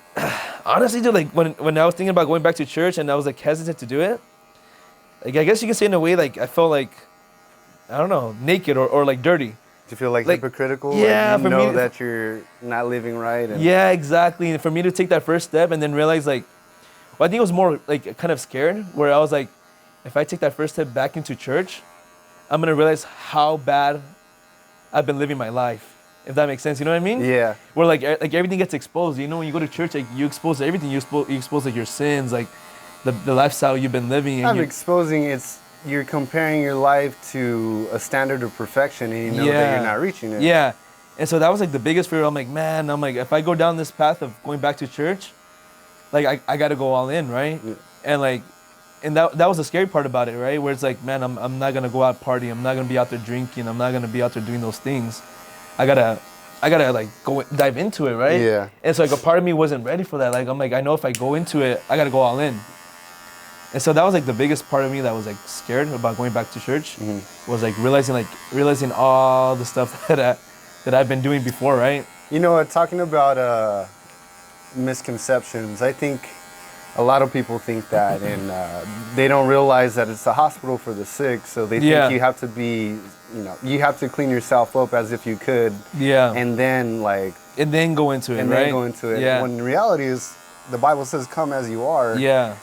Honestly, dude, like when I was thinking about going back to church and I was like hesitant to do it, like I guess you can say in a way like I felt like, I don't know, naked or like dirty. Do you feel like hypocritical? Yeah, like you know that you're not living right. And yeah, exactly. And for me to take that first step and then realize like, well, I think it was more like kind of scared, where I was like, if I take that first step back into church, I'm gonna realize how bad I've been living my life. If that makes sense, you know what I mean? Yeah. Where like everything gets exposed. You know, when you go to church, like you expose everything. You expose like your sins, like the lifestyle you've been living. I'm exposing you're comparing your life to a standard of perfection, and you know that you're not reaching it. Yeah. And so that was like the biggest fear. I'm like, if I go down this path of going back to church, like I got to go all in, right? Yeah. And that was the scary part about it, right? Where it's like, man, I'm not gonna go out party. I'm not gonna be out there drinking. I'm not gonna be out there doing those things. I gotta like go dive into it, right? Yeah. And so like a part of me wasn't ready for that. Like I'm like, I know if I go into it, I gotta go all in. And so that was like the biggest part of me that was like scared about going back to church, was like realizing all the stuff that I've been doing before, right? You know, talking about misconceptions, I think a lot of people think that, and they don't realize that it's a hospital for the sick. So they think you have to be, you have to clean yourself up as if you could. Yeah. And then go into it, and right? then go into it. Yeah. When in reality is, the Bible says, "Come as you are." Yeah.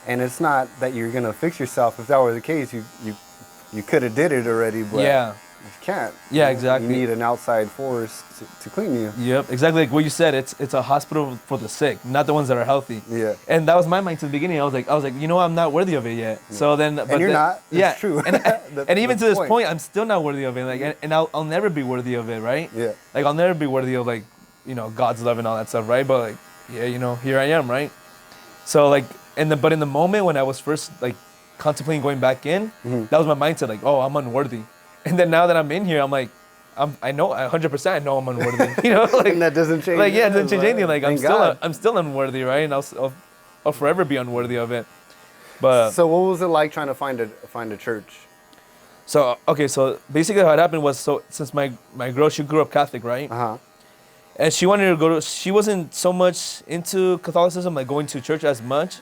And it's not that you're gonna fix yourself. If that were the case, you could have did it already. But can't. Yeah, exactly. You need an outside force to clean you. Yep, exactly like what you said. It's a hospital for the sick, not the ones that are healthy. Yeah. And that was my mind to the beginning. I was like, you know, I'm not worthy of it yet. Yeah. So then, but you're not. Yeah, it's true. and even to this point, I'm still not worthy of it. Like, and I'll never be worthy of it, right? Yeah. Like I'll never be worthy of like, you know, God's love and all that stuff, right? But like, yeah, you know, here I am, right? So like, but in the moment when I was first like contemplating going back in, that was my mindset. Like, oh, I'm unworthy. And then now that I'm in here, I'm like, I know 100%. I know I'm unworthy. You know, like and that doesn't change. Like yeah, it doesn't change anything. Like God. I'm still unworthy, right? And I'll forever be unworthy of it. But so what was it like trying to find a church? So okay, so basically how it happened was, so since my girl, she grew up Catholic, right? And she wanted to go to. She wasn't so much into Catholicism, like going to church as much.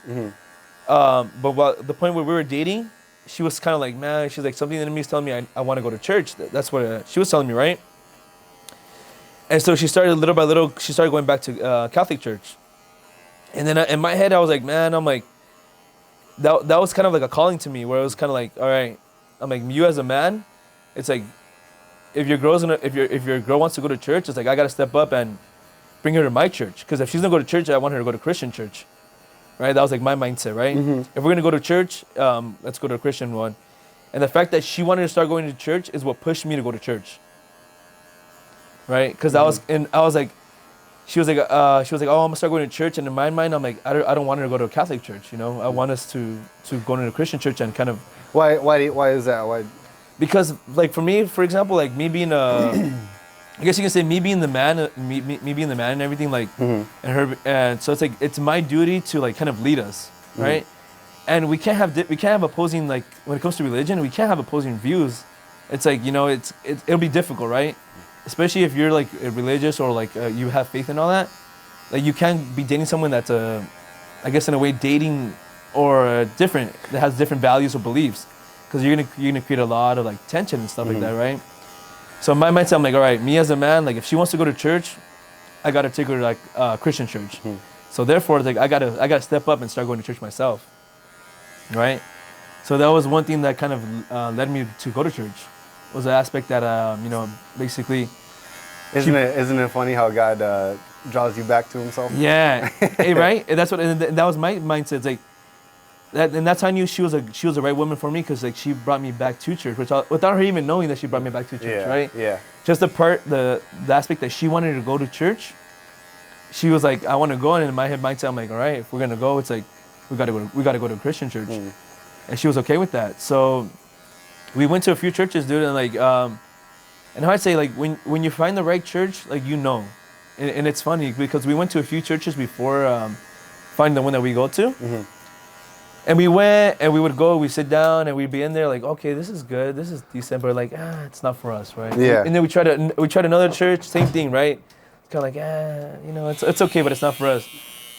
But the point where we were dating, she was kind of like, man, she's like, something in me is telling me I want to go to church. That's what she was telling me, right? And so she started little by little, she started going back to Catholic church. And then in my head, I was like, man, I'm like, that was kind of like a calling to me, where it was kind of like, all right, I'm like, you as a man, it's like, if your girl wants to go to church, it's like, I got to step up and bring her to my church. Because if she's going to go to church, I want her to go to Christian church. Right? That was like my mindset, right? If we're going to go to church, let's go to a Christian one. And the fact that she wanted to start going to church is what pushed me to go to church. Right? Because I was like, she was like, oh, I'm gonna start going to church. And in my mind, I'm like, I don't want her to go to a Catholic church. You know, I want us to go to a Christian church and kind of. Why is that? Why? Because like for me, for example, like me being a. I guess you can say me being the man, me being the man and everything, like, and so it's like it's my duty to like kind of lead us, right? And we can't have opposing, like when it comes to religion, we can't have opposing views. It's like, you know, it'll be difficult, right? Especially if you're like religious or like you have faith and all that. Like you can't be dating someone that's I guess in a way dating or different, that has different values or beliefs, because you're gonna create a lot of like tension and stuff like that, right? So in my mindset, I'm like, all right, me as a man, like if she wants to go to church, I gotta take her to like Christian church. So therefore, like I gotta step up and start going to church myself, right? So that was one thing that kind of led me to go to church. Was the aspect that you know, basically. Isn't it funny how God draws you back to Himself? Yeah, hey, right. And that was my mindset. It's like. And that's how I knew she was the right woman for me, because like she brought me back to church, without her even knowing that she brought me back to church, right? Yeah. Just the aspect that she wanted to go to church, she was like, I want to go, and in my head mindset, I'm like, all right, if we're gonna go, it's like we gotta go to a Christian church, and she was okay with that. So we went to a few churches, dude, and like and how I say, like when you find the right church, like you know, and it's funny because we went to a few churches before finding the one that we go to. And we went, and we would go, we'd sit down, and we'd be in there like, okay, this is good, this is decent, but like, it's not for us, right? Yeah. And then we tried another church, same thing, right? It's kind of like, you know, it's okay, but it's not for us.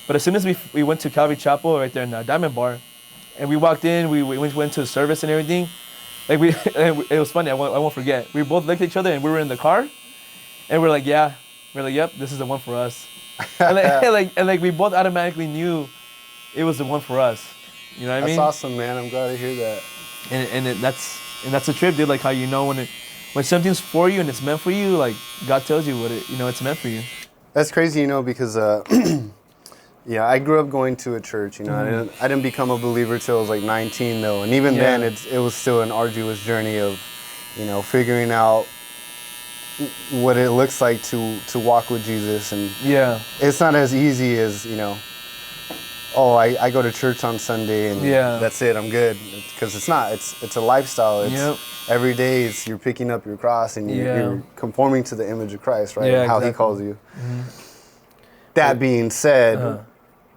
But as soon as we went to Calvary Chapel right there in Diamond Bar, and we walked in, we went to the service and everything, like it was funny, I won't forget. We both looked at each other, and we were in the car, and we're like, yep, this is the one for us. and like we both automatically knew it was the one for us. You know what I mean? That's awesome, man. I'm glad to hear that. And that's a trip, dude. Like how you know when something's for you and it's meant for you, like God tells you it's meant for you. That's crazy, you know, because yeah, I grew up going to a church. You know, I didn't become a believer till I was like 19 though, and even then it was still an arduous journey of, you know, figuring out what it looks like to walk with Jesus, and it's not as easy as, you know. Oh, I go to church on Sunday and that's it, I'm good. Because it's not. It's a lifestyle. It's every day you're picking up your cross and you're conforming to the image of Christ, right? Yeah, how He calls you. That being said,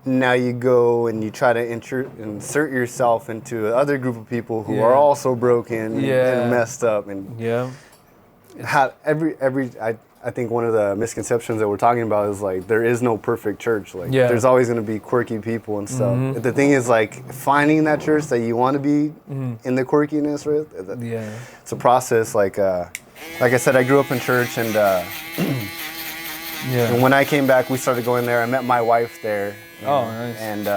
now you go and you try to insert yourself into another group of people who are also broken and messed up. And I think one of the misconceptions that we're talking about is like there is no perfect church. Like there's always going to be quirky people and stuff. The thing is like finding that church that you want to be in the quirkiness with. It's a process. Like I said, I grew up in church, and and when I came back, we started going there. I met my wife there. Oh, nice. And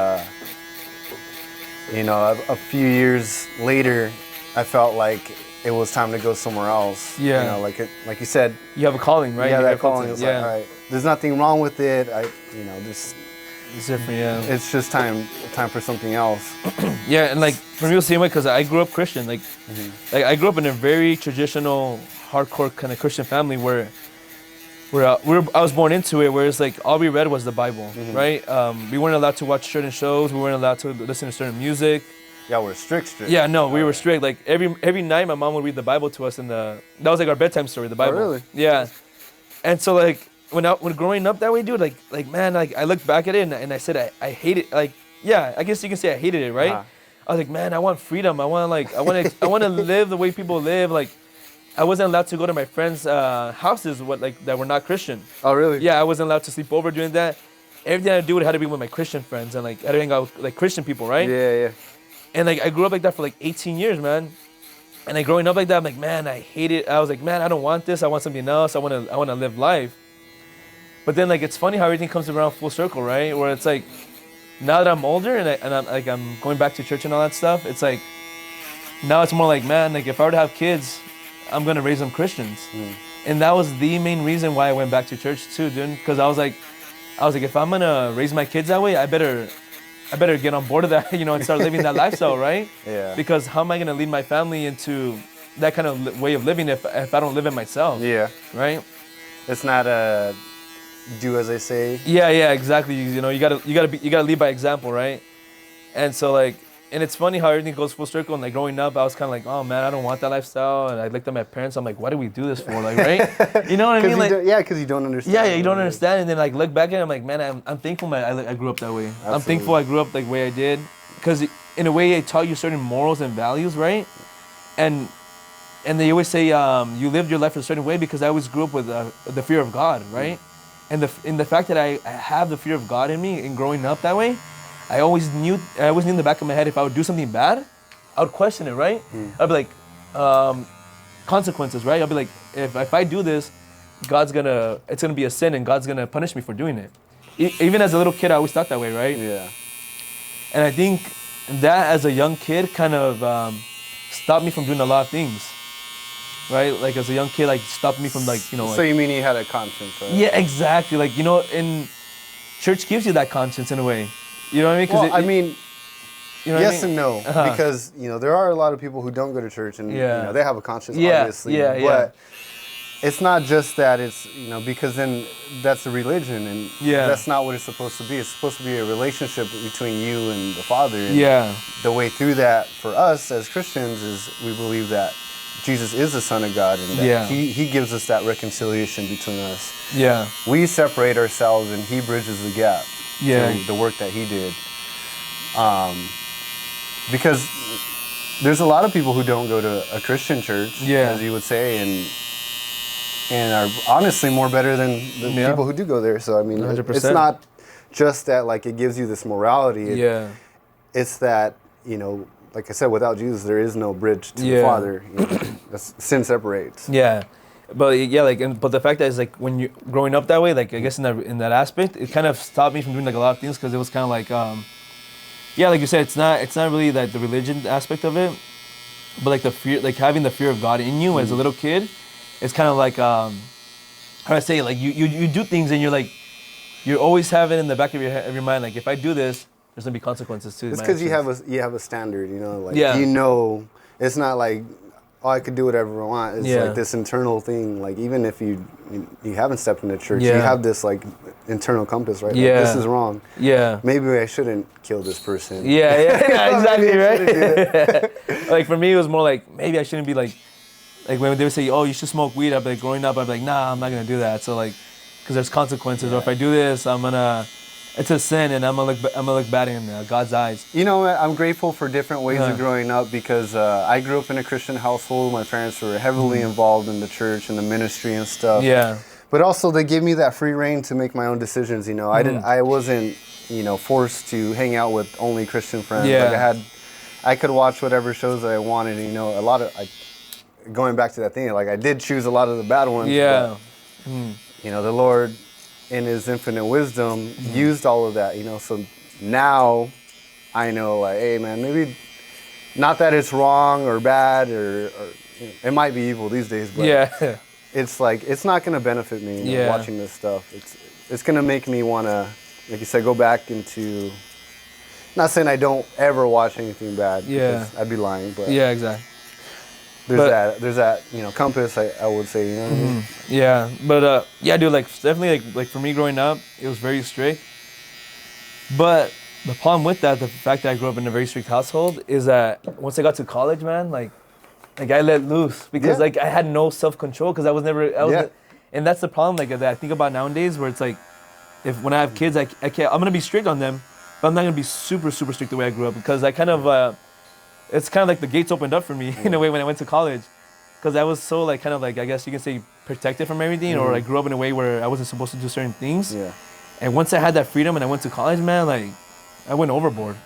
you know, a few years later, I felt like it was time to go somewhere else. Yeah. You know, like you said. You have a calling, right? Yeah, You that have calling to- is like, all right, there's nothing wrong with it. Just It's different, yeah. it's just time for something else. Yeah, and like for me, it was the same way because I grew up Christian. Like I grew up in a very traditional, hardcore kind of Christian family where I was born into it, where it's like all we read was the Bible, right? We weren't allowed to watch certain shows. We weren't allowed to listen to certain music. Yeah, we're strict. Yeah, no, we were strict. Like every night, my mom would read the Bible to us, that was like our bedtime story, the Bible. Oh, really? Yeah, and so like when growing up that way, dude, like man, like I looked back at it and I said I hate it. Like yeah, I guess you can say I hated it, right? I was like, man, I want freedom. I want to live the way people live. Like I wasn't allowed to go to my friends' houses that were not Christian. Oh, really? Yeah, I wasn't allowed to sleep over doing that. Everything I do had to be with my Christian friends and like I had to hang out with like Christian people, right? Yeah. And like I grew up like that for like 18 years, man. And like growing up like that, I'm like, man, I hate it. I was like, man, I don't want this. I want something else. I want to live life. But then like it's funny how everything comes around full circle, right? Where it's like now that I'm older and I'm going back to church and all that stuff, it's like now it's more like, man, like if I were to have kids, I'm gonna raise them Christians. And that was the main reason why I went back to church too, dude. Because I was like, if I'm gonna raise my kids that way, I better get on board of that, and start living that lifestyle, right? Yeah. Because how am I gonna lead my family into that kind of way of living if I don't live it myself? Yeah. Right. It's not a do as I say. Yeah, exactly. You gotta lead by example, right? And so like, and it's funny how everything goes full circle. And like growing up, I was kind of like, oh man, I don't want that lifestyle. And I looked at my parents. I'm like, why do we do this for? Like, right? You know what I mean? Like, because you don't understand. Yeah, you don't understand. And then like look back at it, I'm like, man, I'm thankful I grew up that way. Absolutely. I'm thankful I grew up like the way I did, because in a way it taught you certain morals and values, right? And they always say you lived your life a certain way, because I always grew up with the fear of God, right? And the fact that I have the fear of God in me and growing up that way, I always knew in the back of my head, if I would do something bad, I would question it, right? I'd be like, consequences, right? I'll be like, if I do this, it's gonna be a sin and God's gonna punish me for doing it. Even as a little kid, I always thought that way, right? Yeah. And I think that as a young kid kind of stopped me from doing a lot of things, right? Like as a young kid, like stopped me from like, So you mean you had a conscience, right? Yeah, exactly. Like, and church gives you that conscience in a way. You know what I mean? Well, I mean, you know yes what I mean? and no, because there are a lot of people who don't go to church and they have a conscience, obviously. But it's not just that. It's because then that's a religion, and that's not what it's supposed to be. It's supposed to be a relationship between you and the Father. And the way through that for us as Christians is we believe that Jesus is the Son of God, and that He gives us that reconciliation between us. Yeah. We separate ourselves, and He bridges the gap. Yeah. The work that He did. Because there's a lot of people who don't go to a Christian church, as you would say, and are honestly more better than the people who do go there. So I mean, 100%. It's not just that like it gives you this morality. It's that like I said, without Jesus, there is no bridge to the Father. Sin separates. Yeah. But but the fact that it's like when you're growing up that way, like I guess in that aspect, it kind of stopped me from doing like a lot of things, because it was kind of like, like you said, it's not really like the religion aspect of it, but like the fear, like having the fear of God in you as a little kid, it's kind of like, how do I say it? Like you do things and you're always having in the back of your mind, like if I do this, there's gonna be consequences too. It's because you have a standard, like it's not like, oh, I could do whatever I want. It's like this internal thing. Like even if you haven't stepped into church, you have this like internal compass, right? Yeah. Like, this is wrong. Yeah. Maybe I shouldn't kill this person. Yeah, exactly, right? Like for me, it was more like maybe I shouldn't be like when they would say, oh, you should smoke weed. I'd be like, growing up, I'd be like, nah, I'm not gonna do that. So like, because there's consequences, or if I do this, it's a sin, and I'm gonna look bad in God's eyes. I'm grateful for different ways of growing up, because I grew up in a Christian household. My parents were heavily involved in the church and the ministry and stuff. Yeah. But also they gave me that free reign to make my own decisions. I wasn't forced to hang out with only Christian friends. Yeah. Like I could watch whatever shows that I wanted. A lot of going back to that thing. Like I did choose a lot of the bad ones. Yeah. But, the Lord, in His infinite wisdom, used all of that, so now I know, like, hey man, maybe not that it's wrong or bad or it might be evil these days, but Yeah. it's like it's not gonna benefit me watching this stuff. It's gonna make me wanna, like you said, go back into. Not saying I don't ever watch anything bad. Yeah. I'd be lying, but Yeah, exactly. there's that compass. I would say, you know what I mean? Yeah, but yeah, dude, like definitely like for me growing up, it was very strict. But the problem with that, the fact that I grew up in a very strict household, is that once I got to college, man, like I let loose because like I had no self-control because I was never, and that's the problem like that I think about nowadays, where it's like, when I have kids, I can't, I'm gonna be strict on them, but I'm not gonna be super strict the way I grew up, because I kind of, it's kind of like the gates opened up for me in a way when I went to college, because I was so like kind of like, I guess you can say, protected from everything, or I grew up in a way where I wasn't supposed to do certain things. Yeah. And once I had that freedom and I went to college, man, like I went overboard.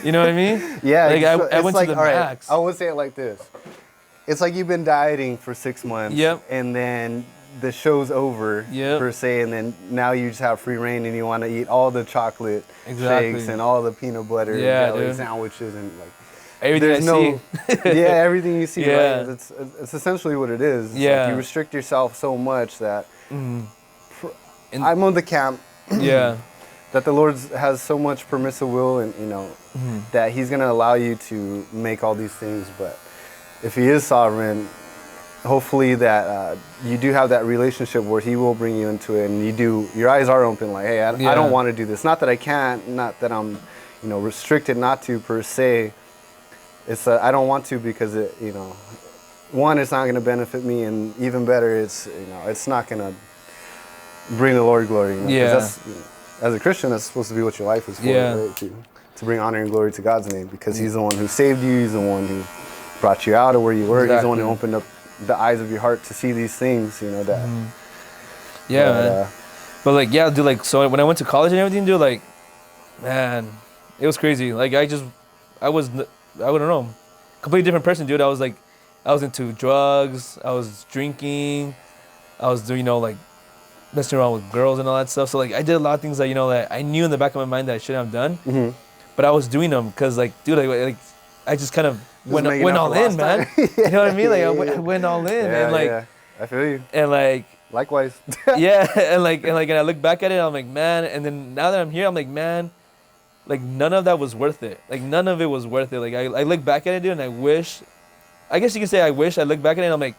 You know what I mean? Yeah. Like I went to the max. I would say it like this. It's like you've been dieting for 6 months. Yep. And then the show's over, per se, and then now you just have free reign and you want to eat all the chocolate shakes and all the peanut butter and jelly sandwiches and like everything see. Everything you see. Right? It's essentially what it is. It's like you restrict yourself so much that I'm on the camp. That the Lord has so much permissive will, and that He's gonna allow you to make all these things. But if He is sovereign, hopefully that you do have that relationship where He will bring you into it, and your eyes are open. Like, hey, I don't want to do this. Not that I can't. Not that I'm, restricted not to per se. It's I don't want to because one, it's not gonna benefit me, and even better, it's not gonna bring the Lord glory. As a Christian, that's supposed to be what your life is for, right? To bring honor and glory to God's name, because He's the one who saved you. He's the one who brought you out of where you were. He's the one who opened up the eyes of your heart to see these things, that. Man. But like, dude, like, so when I went to college and everything, dude, like, man, it was crazy. Like, I don't know, completely different person, dude. I was into drugs. I was drinking. I was doing, like, messing around with girls and all that stuff. So like I did a lot of things that that I knew in the back of my mind that I shouldn't have done, but I was doing them because like, dude, like I just kind of went all in, man. You know what I mean? Like I went all in, and like I feel you. And like likewise. and I look back at it, I'm like, man. And then now that I'm here, I'm like, man, like none of that was worth it. Like none of it was worth it. Like I look back at it, dude, and I wish. I guess you can say I wish. I look back at it, and I'm like,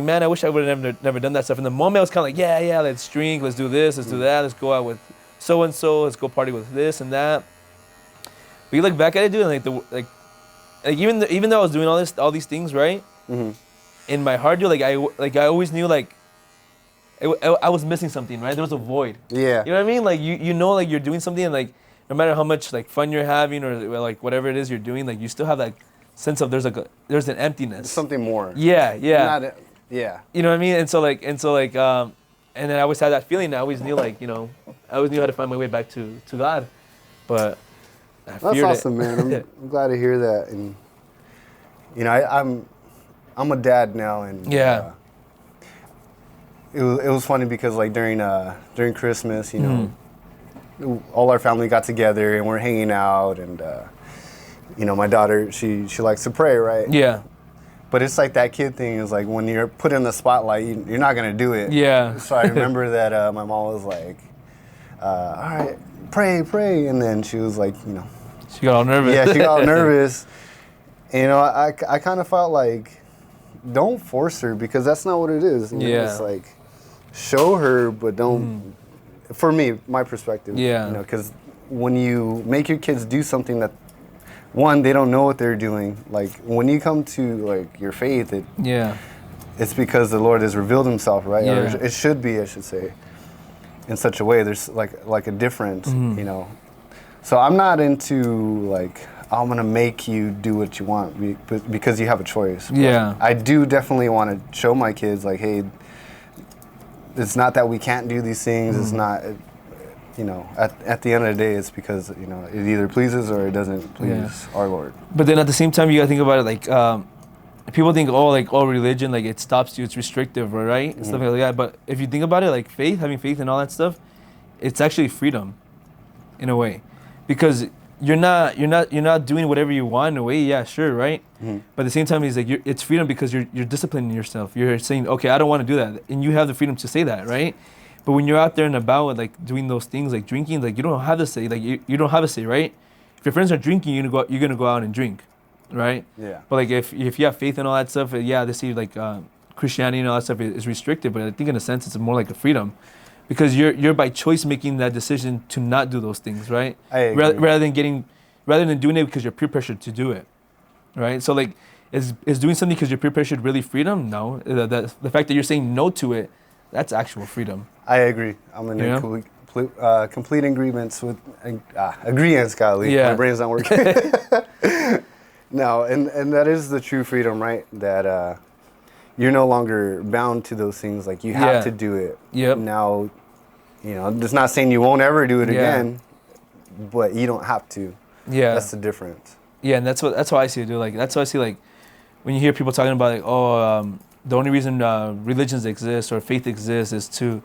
man, I wish I would have never done that stuff. In the moment, I was kind of like, yeah, let's drink, let's do this, let's do that, let's go out with so and so, let's go party with this and that. But you look back at it, dude, and like even though I was doing all these things, right? In my heart, dude, I always knew like I was missing something, right? There was a void. Yeah. You know what I mean? Like like you're doing something, and like no matter how much like fun you're having or like whatever it is you're doing, like you still have that sense of there's an emptiness. Something more. Yeah. Yeah. You know what I mean? And so like, and then I always had that feeling. I always knew I always knew how to find my way back to God, but I That's awesome, man. I'm glad to hear that. And I'm a dad now, and it was funny because like during Christmas, all our family got together and we're hanging out, and my daughter, she likes to pray, right? Yeah. But it's like that kid thing is like when you're put in the spotlight, you're not gonna do it. Yeah. So I remember that my mom was like, "All right, pray," and then she was like, she got all nervous. Yeah, she got all nervous. And, I kind of felt like, don't force her, because that's not what it is. It's like, show her, but don't. For me, my perspective. Yeah. Because when you make your kids do something that, one, they don't know what they're doing. Like when you come to like your faith, it's because the Lord has revealed Himself, right? Yeah. Or it should be, I should say, in such a way. There's like a difference, So I'm not into like I'm gonna make you do what you want because you have a choice. Yeah. I do definitely want to show my kids like, hey, it's not that we can't do these things. It's not. At the end of the day, it's because, it either pleases or it doesn't please our Lord. But then at the same time, you gotta think about it like, people think, religion, like it stops you, it's restrictive, right? And stuff like that. But if you think about it, like having faith and all that stuff, it's actually freedom, in a way. Because you're not doing whatever you want in a way. Yeah, sure, right. But at the same time, he's like, it's freedom because you're disciplining yourself. You're saying, okay, I don't want to do that, and you have the freedom to say that, right? But when you're out there and about, like doing those things, like drinking, like you don't have to say, like you don't have to say, right? If your friends are drinking, you're gonna go out and drink, right? Yeah. But like if you have faith and all that stuff, yeah, they say like Christianity and all that stuff is restricted, but I think in a sense it's more like a freedom, because you're by choice making that decision to not do those things, right? I agree. Rather than doing it because you're peer pressured to do it, right? So like, is doing something because you're peer pressured really freedom? No. The fact that you're saying no to it, that's actual freedom. I agree. I'm in complete agreements with agreements, golly. Yeah. My brain's not working. No, and that is the true freedom, right? That you're no longer bound to those things. Like you have to do it. Yep. Now, it's not saying you won't ever do it again, but you don't have to. Yeah. That's the difference. Yeah, and that's how I see it, dude. Like that's how I see, like, when you hear people talking about like, the only reason religions exist or faith exists is to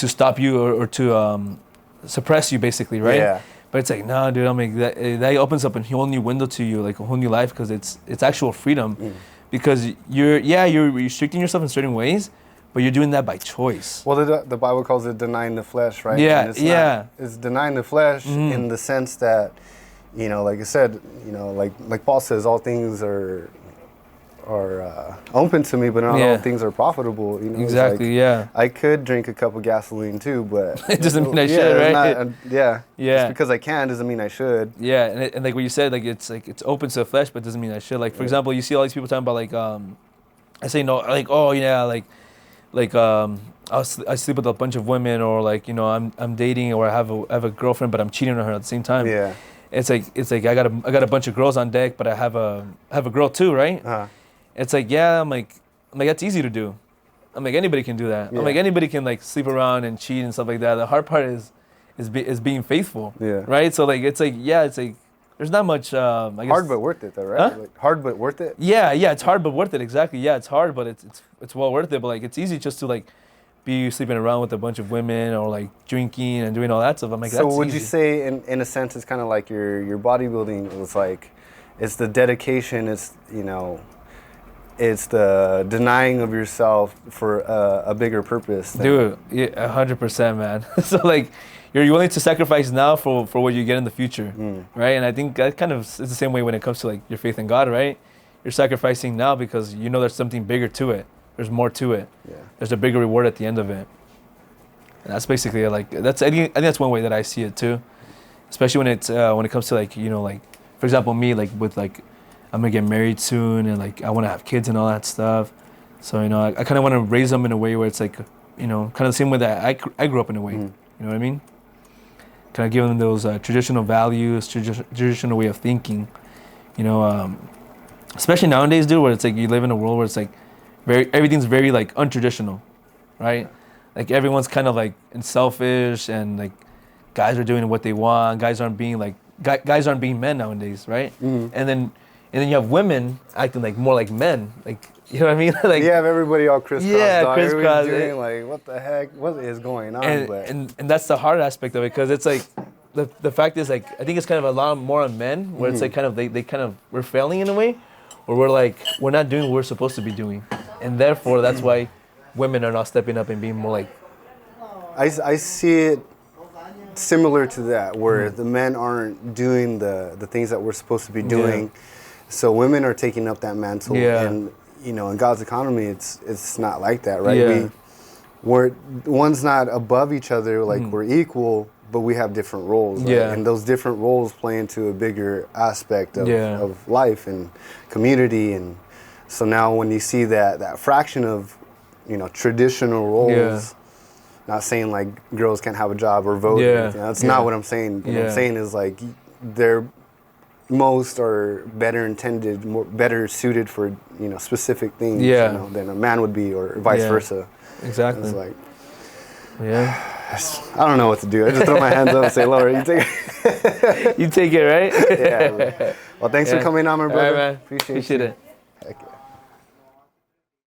stop you or to suppress you, basically, right? Yeah. But it's like, no, dude. I'm like that opens up a whole new window to you, like a whole new life, because it's actual freedom, because you're restricting yourself in certain ways, but you're doing that by choice. Well, the Bible calls it denying the flesh, right? Yeah, and it's denying the flesh in the sense that, like I said, like Paul says, all things are open to me, but not all things are profitable. Exactly. Like, I could drink a cup of gasoline too, but it doesn't mean I should, right? Just because I can doesn't mean I should. Yeah, and like what you said, like it's open to the flesh, but doesn't mean I should. Like for example, you see all these people talking about like I say no, like I sleep with a bunch of women, or like I'm dating, or I have a girlfriend, but I'm cheating on her at the same time. Yeah. It's like I got a bunch of girls on deck, but I have a girl too, right? Uh-huh. It's like, yeah, I'm like that's easy to do. I'm like, anybody can do that. Yeah. I'm like, anybody can like sleep around and cheat and stuff like that. The hard part is being faithful. Yeah. Right. So like it's like there's not much. I guess, hard but worth it though, right? Huh? Like, hard but worth it. Yeah, it's hard but worth it. Exactly. Yeah, it's hard, but it's well worth it. But like it's easy just to like be sleeping around with a bunch of women, or like drinking and doing all that stuff. I'm like, so that's would easy. you say in a sense it's kind of like your bodybuilding? It was like, it's the dedication. It's the denying of yourself for a bigger purpose. Dude, 100%, man. So like, you're willing to sacrifice now for what you get in the future, right? And I think that kind of is the same way when it comes to like your faith in God, right? You're sacrificing now because there's something bigger to it. There's more to it. Yeah. There's a bigger reward at the end of it. And that's basically like I think that's one way that I see it too, especially when it comes to like like, for example, me, like with like, I'm gonna get married soon, and like I want to have kids and all that stuff. So I kind of want to raise them in a way where it's like kind of the same way that I grew up in a way. You know what I mean? Kind of give them those traditional values, traditional way of thinking. Especially nowadays, dude, where it's like you live in a world where it's like everything's very like untraditional, right? Like everyone's kind of like selfish, and like guys are doing what they want. Guys aren't being men nowadays, right? And then you have women acting like more like men, like, you know what I mean? Like, you have everybody all crisscrossed. Yeah, crisscrossed. Doing like, what the heck? What is going on? And that's the hard aspect of it, because it's like the fact is, like, I think it's kind of a lot more on men, where it's like kind of they kind of, we're failing in a way, or we're not doing what we're supposed to be doing, and therefore that's why women are not stepping up and being more like. I see it similar to that, where the men aren't doing the things that we're supposed to be doing. Yeah. So women are taking up that mantle, and in God's economy, it's not like that, right? Yeah. One's not above each other, like we're equal, but we have different roles, right? Yeah. And those different roles play into a bigger aspect of life and community, and so now when you see that fraction of traditional roles. Not saying like girls can't have a job or vote. Yeah. That's not what I'm saying. What I'm saying is like most are better intended, better suited for specific things than a man would be, or vice versa. Exactly. It's like, yeah. I don't know what to do. I just throw my hands up and say, Lord, you take it. You take it, right? Yeah. Well, thanks for coming on, my brother. All right, man. Appreciate it. Heck yeah.